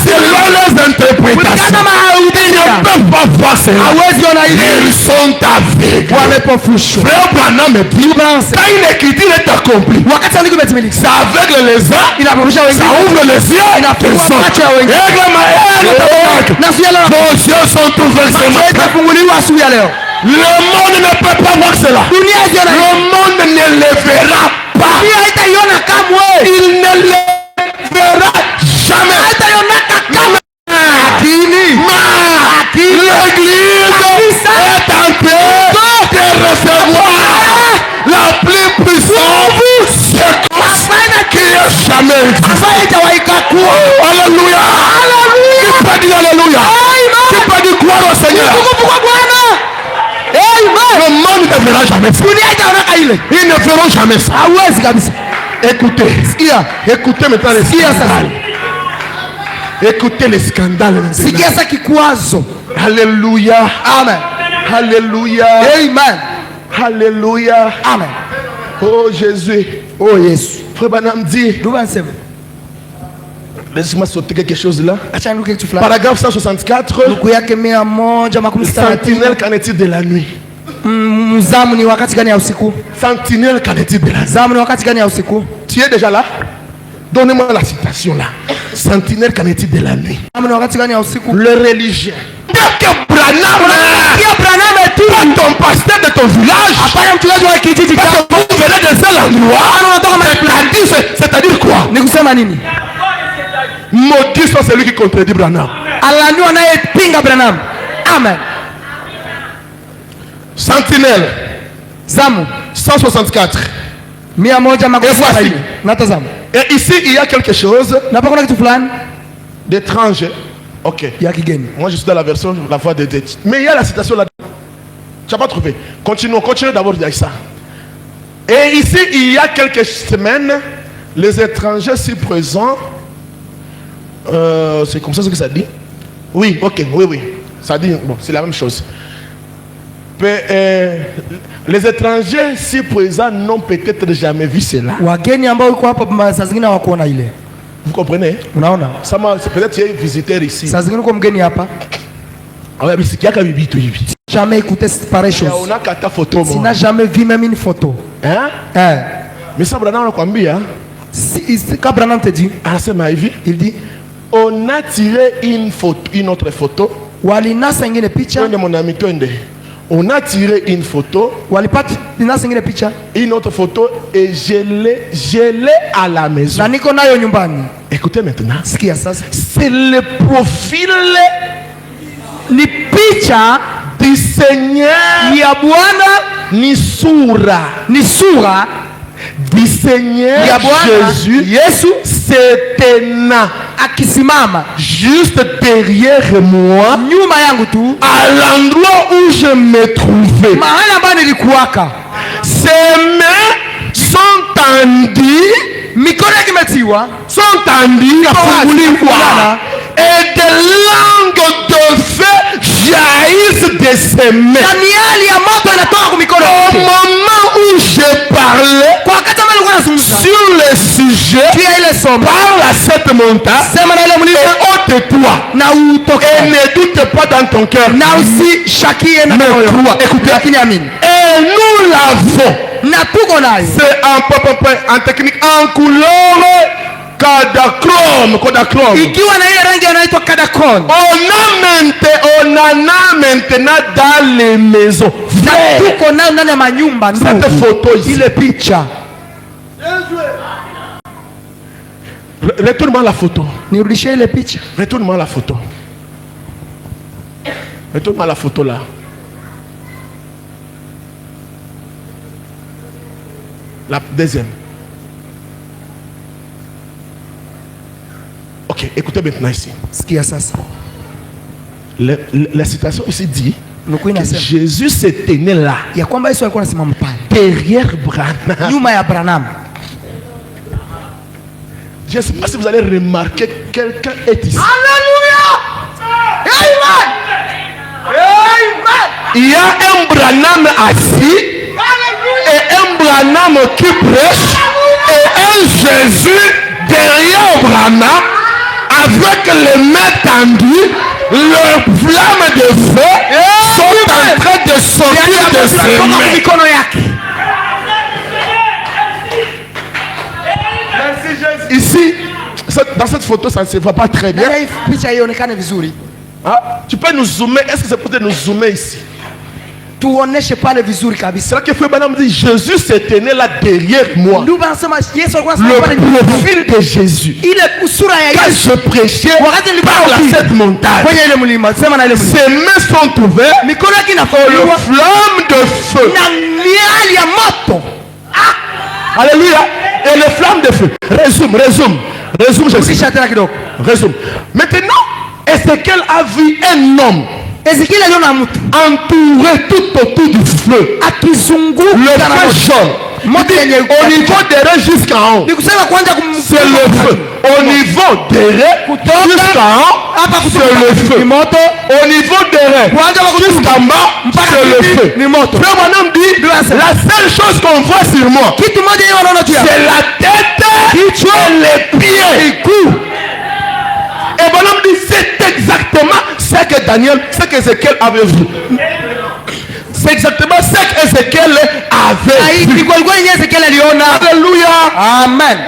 selon leurs interprétations. Ils ne peuvent pas voir cela. Ils sont aveugles. Frère Branham me dit, quand une écriture est accomplie, ça aveugle les uns, ça ouvre les yeux des autres. Vos yeux sont ouverts ce matin. Le monde ne peut pas voir cela. Le monde ne le verra pas. Il ne le verra jamais. L'église est en train de recevoir la plus puissante séquence qui ait jamais Alléluia. Qui peut dire Alléluia? Qui peut dire gloire au Seigneur? Le monde ne verra jamais ça. Ils ne feront jamais ça. Écoutez. Écoutez maintenant les scandales. Écoutez les scandales. Alléluia. Amen. Alléluia. Amen. Alléluia. Amen. Oh Jésus. Oh Jésus. Frère Branham dit. Laisse-moi sauter quelque chose là. Paragraphe 164. Sentinelle, qu'en est-il de la nuit? Sentinelle, qu'en est-il de la nuit? Tu es déjà là? Donnez-moi la citation là. Sentinelle, qu'en est-il de la nuit? Le religieux. Dès que Branham est ton pasteur de ton village, vous venez de cet endroit, c'est-à-dire quoi? Maudit soit celui qui contredit Branham. Amen. Sentinelle. 164. Et voici. Et ici, il y a quelque chose d'étrange. Ok. Moi, je suis dans la version La Voix de Dieu. Mais il y a la citation là. Tu n'as pas trouvé. Continuons d'abord avec ça. Et ici, il y a quelques semaines, les étrangers si présents. C'est comme ça ce que ça dit. Oui, ok, oui. Ça dit, bon, c'est la même chose. Les étrangers si présents n'ont peut-être jamais vu cela. Vous comprenez? C'est peut-être qu'il y a un visiteur ici. Jamais écouté cette pareille chose. Tu n'as jamais vu même une photo. Hein? Mais ça, Branham, quand Branham te dit, il dit, on a tiré une autre photo. Mon ami, on a tiré une photo, une autre photo, et je l'ai à la maison. Écoutez maintenant. C'est le profil du Seigneur Nisura du Seigneur Jésus s'éteignant juste derrière moi à l'endroit où je me trouvais. Ses mains sont tendues, et des langues de feu jaillissent de ses mains. Au moment où je parlais sur le sujet, parle à cette montagne et ôte-toi. Et ne doute pas dans ton cœur. Écoutez. Et nous l'avons. C'est en technique, en couleur Kodachrome. On en a maintenant dans les maisons. Cette photo ici. Retourne-moi la photo. Retourne-moi la photo. Retourne-moi la photo là. La deuxième. Ok, écoutez maintenant ici. La citation ici dit que Jésus se tenait là. Derrière Branham. Je ne sais pas si vous allez remarquer quelqu'un est ici. Alléluia! Amen! Il y a un Branham assis et un Branham qui prêche et un Jésus derrière Branham avec les mains tendues, leurs flammes de feu sont en train de sortir de ses mains. Ici, dans cette photo, ça ne se voit pas très bien. Ah, tu peux nous zoomer? Est-ce que c'est peut-être nous zoomer ici? C'est là que Frère Branham dit Jésus se tenait là derrière moi. Le profil de Jésus. Quand je prêchais par cette montagne, ses mains sont ouvertes. Le flamme de feu. Alléluia. Et les flammes de feu. Résume. Résume, Jésus. Résume. Maintenant, Ézéchiel a vu un homme entouré tout autour du feu. Le feu jaune. Au niveau des reins jusqu'en haut, c'est le feu. Au niveau des reins jusqu'en haut, c'est le feu. Au niveau des reins jusqu'en bas, c'est le feu. Frère Branham dit, la seule chose qu'on voit sur moi, c'est la tête et les pieds. Et Branham dit, c'est exactement ce que Daniel, ce qu'Ézéchiel avait vu. C'est exactement ce qu'Ézéchiel avait vu. Alléluia. Amen.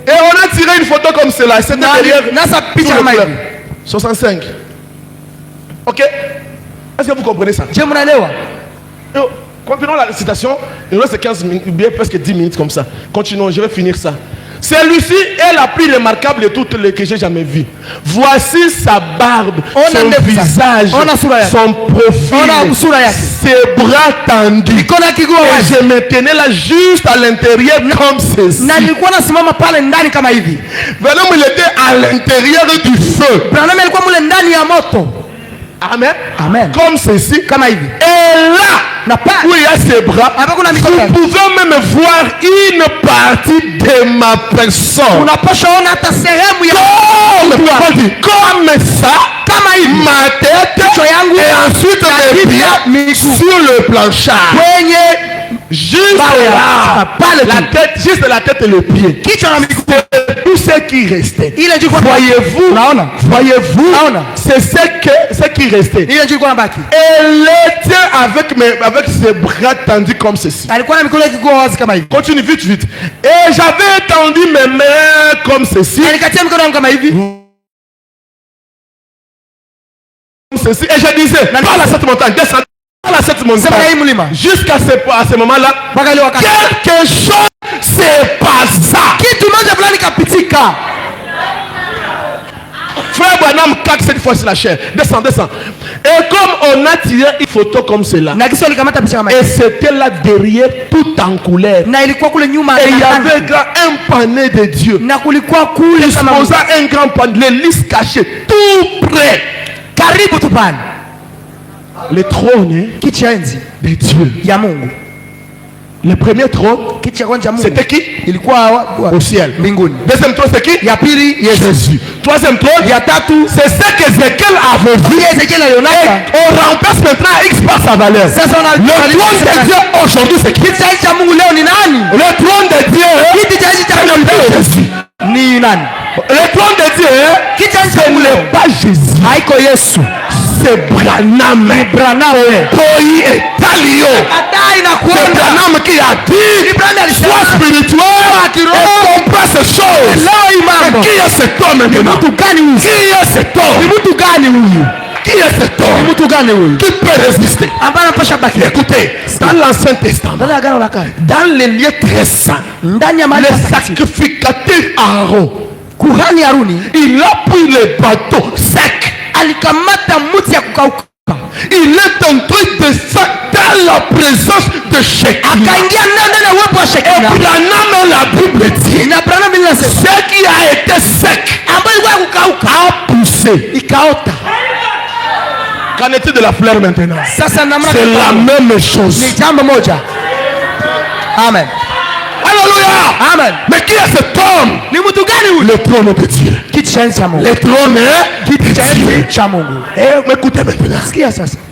Et on a tiré une photo comme cela. C'était derrière 65. Ok. Est-ce que vous comprenez ça? Continuons la citation. Il reste 15 minutes, bien presque 10 minutes comme ça. Continuons, je vais finir ça. Celui-ci est la plus remarquable de toutes les que j'ai jamais vues. Voici sa barbe, son visage, son profil, ses bras tendus. Et je me tenais là juste à l'intérieur comme ceci. Vraiment, il était à l'intérieur du feu. Amen. Amen. Comme ceci. Et là, où il y a ses bras, vous pouvez même voir une partie de ma personne. Comme ça, ma tête et ensuite mes pieds sur le planchard. Juste là, la tête, juste la tête et le pied. Tout ce qui restait. Voyez-vous, c'est ce qui restait. Elle était avec ses bras tendus comme ceci. Continue vite. Et j'avais tendu mes mains comme ceci. Et je disais, parle à cette montagne, descends. Jusqu'à ce moment-là, quelque chose s'est passé. Frère Branham claque cette fois sur la chair. Descends. Et comme on a tiré une photo comme cela, et c'était là derrière tout en couleur. Et il y avait un panier de Dieu. Il posa un grand panier, l'église cachée, tout près. Le trône de Dieu. Le premier trône, c'était qui? Au ciel. Deuxième trône, c'est qui? Jésus. Troisième trône, c'est ce qu'Ézéchiel avait vu. Et on remplace maintenant X par sa valeur. Le trône de Dieu aujourd'hui, c'est qui? Le trône de Dieu, c'est Jésus. Le trône de Dieu, ce n'est pas Jésus. C'est Branham. Toi et Talio. C'est Branham qui a dit, sois spirituel et comprends ces choses. Qui est cet homme maintenant? Qui est cet homme? Qui est cet homme qui peut résister? Écoutez, dans l'Ancien Testament, dans les lieux très saints, le sacrificateur Aaron, il a pris le bateau sec. Il est en train de ça dans la présence de Shekinah. Et Branham, la Bible dit, ce qui a été sec a poussé. Qu'en est-il de la fleur maintenant? C'est la même chose. Amen. Alléluia. Amen. Mais qui est cet homme? Le trône de Dieu. Le trône de Dieu. Et écoutez maintenant.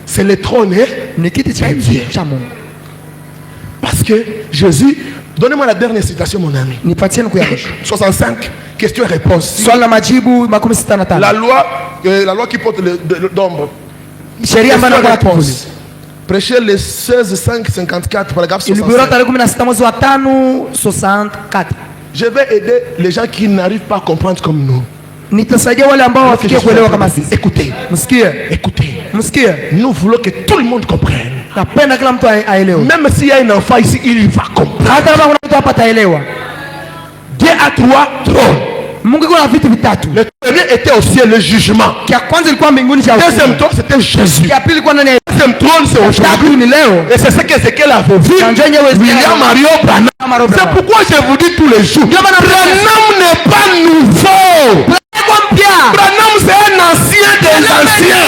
C'est le trône de Dieu. Parce que Jésus, donnez-moi la dernière citation, mon ami. 65 questions et réponses. La loi qui porte d'ombre. Prêchez le 16-5-54, paragraphe 65. Je vais aider les gens qui n'arrivent pas à comprendre comme nous. Écoutez. Nous voulons que tout le monde comprenne. Même s'il y a un enfant ici, il va comprendre. Dieu a 3 trônes. Le premier était au ciel, le jugement. Deuxième trône, c'était Jésus. Deuxième trône, c'est aujourd'hui. Et c'est ce qu'Ézéchiel avait vu. William Mario Branham. C'est pourquoi je vous dis tous les jours, Branham n'est pas nouveau. Branham c'est un ancien des anciens.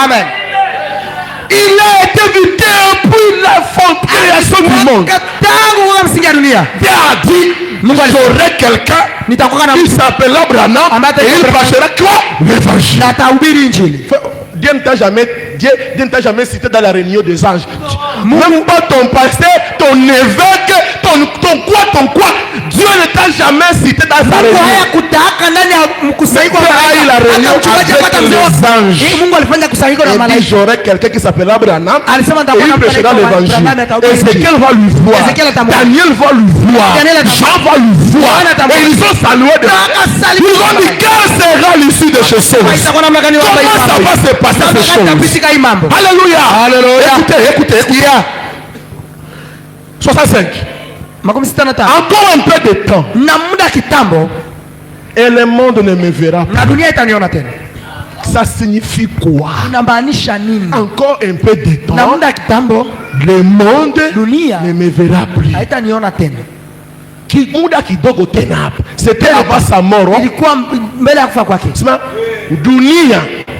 Amen. Il a été vité depuis la création du monde. Dieu a dit, j'aurai quelqu'un qui s'appellera Branham et il prêchera quoi? L'évangile. Dieu ne t'a jamais cité dans la réunion des anges. Même pas ton pasteur, ton évêque, ton quoi. Dieu ne t'a jamais cité dans sa réunion. La réunion avec les anges. Et dit, j'aurai quelqu'un qui s'appellera Branham et il prêchera l'évangile. Ézéchiel va lui voir. Daniel va lui voir. Jean va lui voir. Et ils ont salué de Ils ont dit, quelle sera l'issue de ces choses? Comment ça va se passer ces choses? Alléluia. Écoutez. 65. Encore un peu de temps. Et le monde ne me verra pas. Ça signifie quoi? Encore un peu de temps. Le monde ne me verra plus. C'était avant sa mort.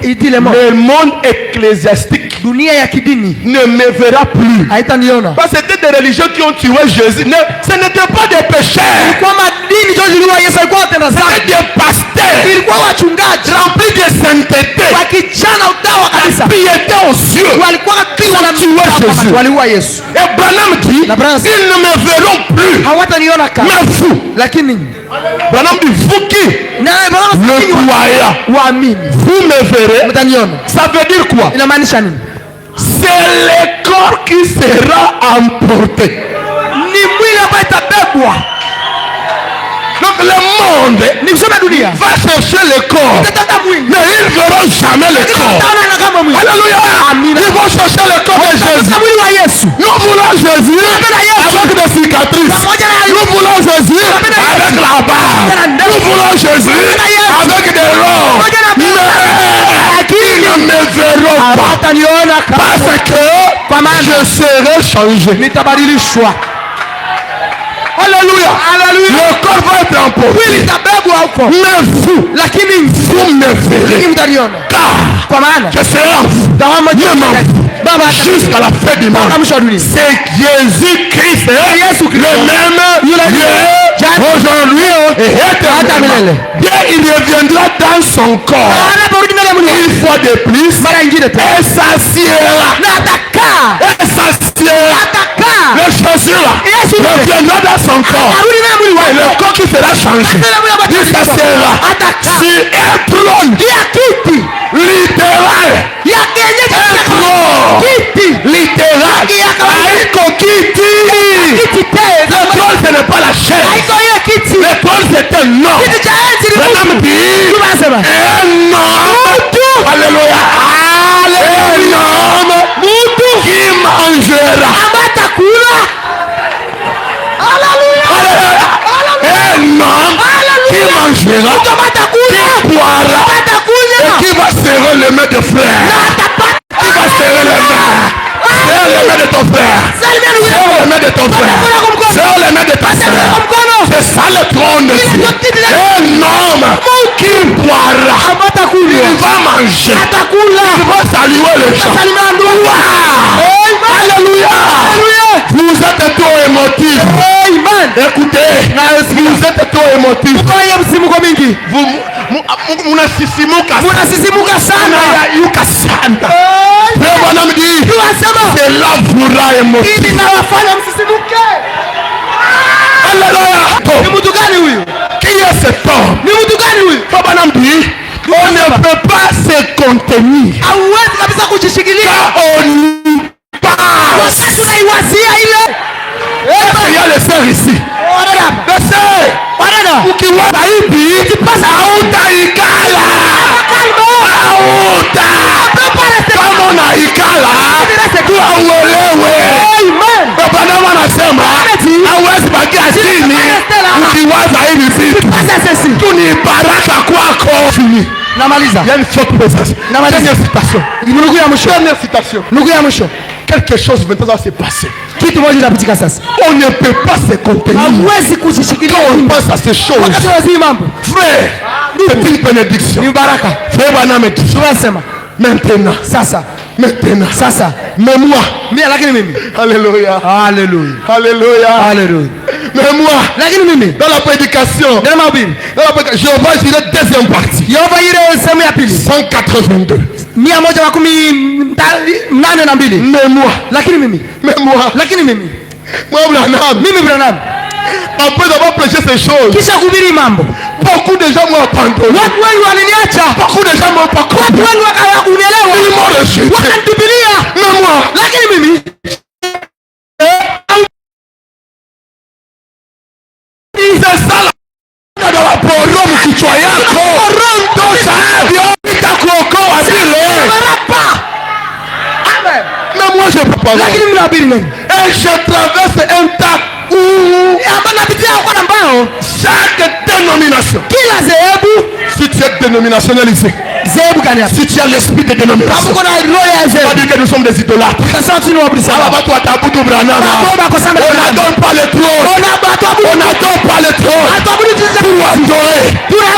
Le monde ecclésiastique ne me verra plus. Parce que c'était des religions qui ont tué Jésus. Ce n'était pas des pécheurs. C'était des pasteurs remplis de sainteté, de piété aux cieux, qui ont tué Jésus. Et Branham dit, ils ne me verront plus. Mais vous, Branham dit, vous qui le croyez, vous me verrez. Ça veut dire quoi? C'est le corps qui sera emporté. Donc le monde va chercher le corps, mais ils ne verront jamais le corps. Alléluia. Ils vont chercher le corps de Jésus. Nous voulons Jésus avec des cicatrices. Nous voulons Jésus avec la barbe. Nous voulons Jésus avec des robes. Mais ils ne me verront pas parce que je serai changé. Alléluia. Le corps va être emporté. Mais vous me verrez. Car je serai en vous jusqu'à la fin du monde. C'est Jésus-Christ, le même Dieu aujourd'hui et éternellement. Bien, il reviendra dans son corps une fois de plus et s'assiera. Le chaussure reviendra dans son corps et le corps qui sera changé. Il s'assiera sur un trône littéral. Un trône littéral. Le trône ce n'est pas la chair. Le trône c'est un homme. Madame dit un homme. Alléluia. Un homme qui mangera. Un homme qui mangera, qui boira et qui va serrer les mains de frère. Qui va serrer les mains. Serre les mains de ton frère. Serre les mains de ton frère. Serre les mains de ta soeur. C'est ça le trône de Dieu. Un homme qui boira, il va manger, il va saluer les gens. Alléluia. Vous êtes trop émotifs. Écoutez, vous êtes trop émotifs. Munasisimuka sana. Bwana mdi, c'est la furaha émotive. Alléluia. Ni mtu gani huyu? Qui est cet homme? Ni mtu gani huyu? Bwana mdi, on ne peut pas se contenir. Hauwezi kabisa kujishikilia. Tunaiwazia ile. Il y a les sœurs ici. Les sœurs. Ukiwaza hivi, ukipasa hautaikala. Hauta. Kama unaikala, hauelewe. Bwana anasema, hauwezi bakia chini. Ukiwaza hivi vitu. Tu ni baraka kwako. Fini. Namaliza. Il y a une faute de ça. Dernière citation. Dernière citation. quelque chose maintenant va se passer. On ne peut pas se contenir. Quand on pense à ces choses, frère, c'est une bénédiction. Frère Branham dit, maintenant, mais moi, alléluia, mais moi, dans la prédication, je vais dire deuxième partie, 182. Mais moi, Branham, après avoir prêché ces choses, beaucoup de gens m'ont abandonné. Beaucoup de gens m'ont pas compris. Ils m'ont rejeté. Mais moi, c'est ça la dans la poromo kichwa yako. Mais moi je peux pas. Et je traverse un tas où chaque dénomination, si tu es dénominationnalisé, si tu as l'esprit de dénomination, on va dire que nous sommes des idolâtres. On n'adore pas le trône. On n'adore pas le trône. Pour adorer,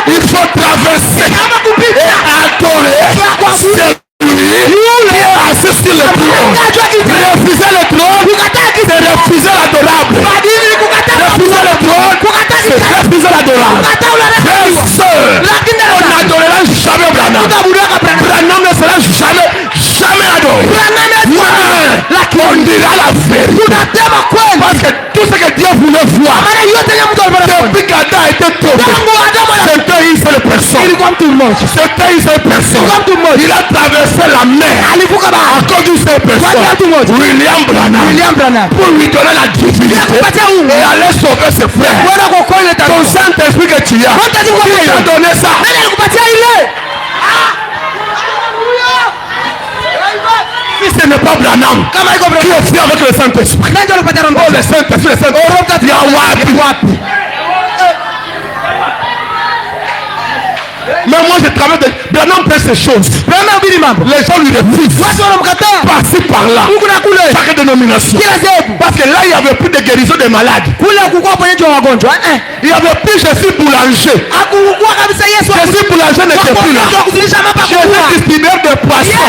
il faut traverser et adorer. Lui est assis sur le trône. Refuser le trône, c'est refuser l'adorable. Refuser le trône, c'est refuser l'adorable. Frères et sœurs, on n'adorera jamais Branham. Branham ne sera jamais adoré. On dira la vérité. Parce que tout ce que Dieu voulait voir, depuis qu'Adam a été tombé, c'était une seule personne. C'était une seule personne. Il a traversé la mer à cause d'une seule personne, William Branham, pour lui donner la divinité et aller sauver ses frères. Ton Saint-Esprit que tu as, il t'a donné ça. Si ce n'est pas Branham qui est fait avec le Saint-Esprit, oh le Saint-Esprit, il y a Wapi. Mais moi je travaille de Branham fait ces choses. Les gens lui refusent. Par-ci par-là. Chaque dénomination. Parce que là il n'y avait plus de guérison des malades. Il n'y avait plus Jésus boulanger. Jésus boulanger n'était plus là. Jésus distribueur de poissons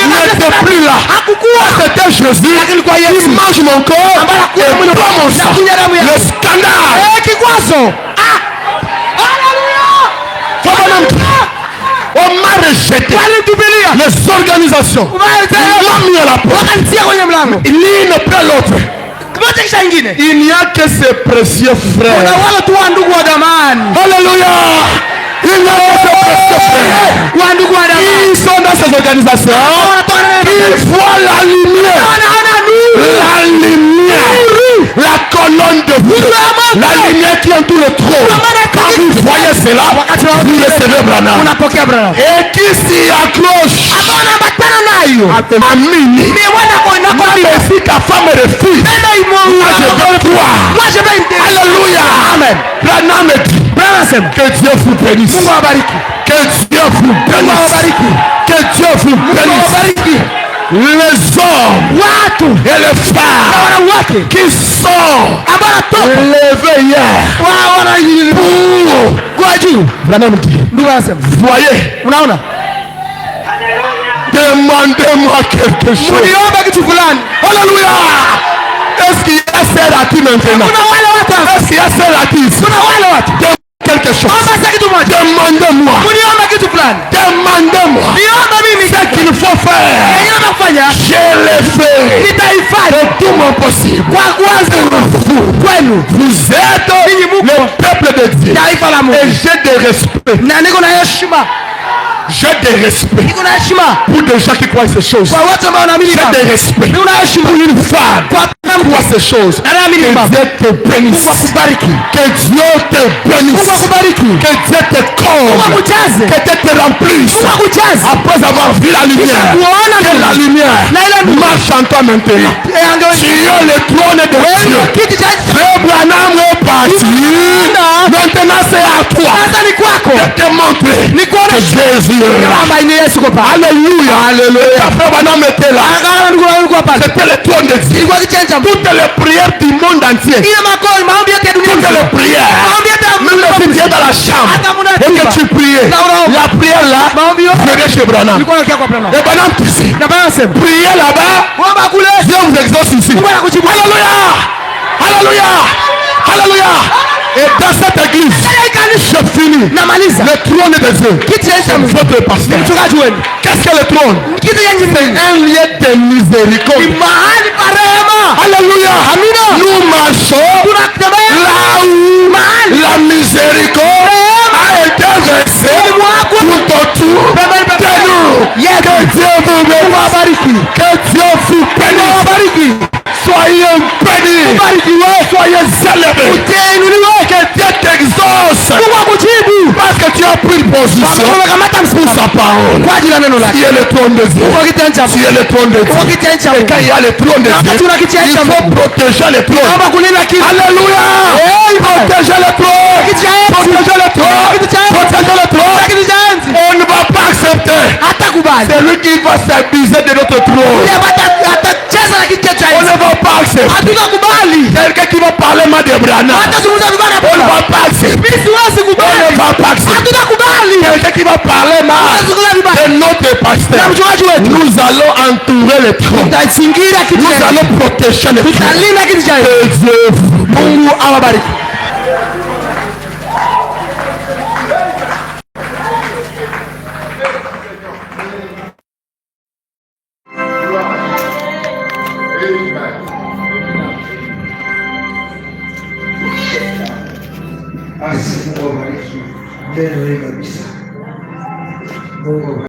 n'était plus là. C'était Jésus qui mange mon corps et boit mon sang. Le scandale. On m'a rejeté. Les organisations m'ont mis à la porte. L'une après l'autre. Il n'y a que ces précieux frères. Alléluia. Il n'y a que ces précieux frères. Ils sont dans ces organisations. Ils voient la lumière. La lumière. La colonne de feu. La lumière qui entoure le trône. Quand vous voyez cela, vous recevez Branham. Et qui s'y accroche à Mini, même si ta femme refuse, moi je veux croire. Alléluia. Amen. Branham dit que Dieu vous bénisse. Que Dieu vous bénisse. Que Dieu vous bénisse. Les hommes et les femmes qui sont levés hier voyez, demandez-moi quelque chose. Alléluia. Est-ce qu'il y a Sérati maintenant? Est-ce qu'il y a Sérati? Quelque chose. Demandez-moi. Demandez-moi ce qu'il faut faire. Je le fais de tout mon possible. Vous êtes le peuple de Dieu. Et j'ai des respects. J'ai des respects pour des gens qui croient ces choses. J'ai des respects pour une femme qui croit ces choses. Que Dieu te bénisse. Que Dieu te bénisse. Que Dieu te comble. Que Dieu te remplisse. Après avoir vu la lumière. Que la lumière marche en toi maintenant. Tu es le trône de Dieu. Frère Branham est parti. Maintenant c'est à toi de te montrer que Dieu est Jésus. Alléluia. Alléluia. C'était le trône de Dieu. Toutes les prières du monde entier. Toutes les prières. Même si tu es dans la chambre et que tu priais, la prière là venait chez Branham. Et Branham ici. Priez là-bas. Dieu vous exauce ici. Alléluia. Alléluia. Alléluia. Et dans cette église, je finis. Le trône de Dieu. C'est votre pasteur. Qu'est-ce que le trône? C'est un lieu de miséricorde. Alléluia. Nous marchons là où la miséricorde a été versée tout autour de nous. Que Dieu vous bénisse. Que Dieu vous bénisse. Soyez bénis. Soyez élevés. Que Dieu t'exauce. Parce que tu as pris une position pour sa parole. Tu es le trône de Dieu. Tu es le trône de Dieu. Et quand il y a le trône de Dieu, il faut protéger le trône. Alléluia. Protéger le trône. Protéger le trône. Protéger le trône. On ne va pas accepter. C'est lui qui va s'abuser de notre trône. On ne va pas accepter. Quelqu'un qui va parler mal de Branham. On ne va pas accepter. On ne va pas accepter. Quelqu'un qui va parler mal de notre pasteur. Nous allons entourer le trône. Nous allons protéger le trône. Mungu awabariki. Mungu awabariki. Neno hili kabisa. Mungu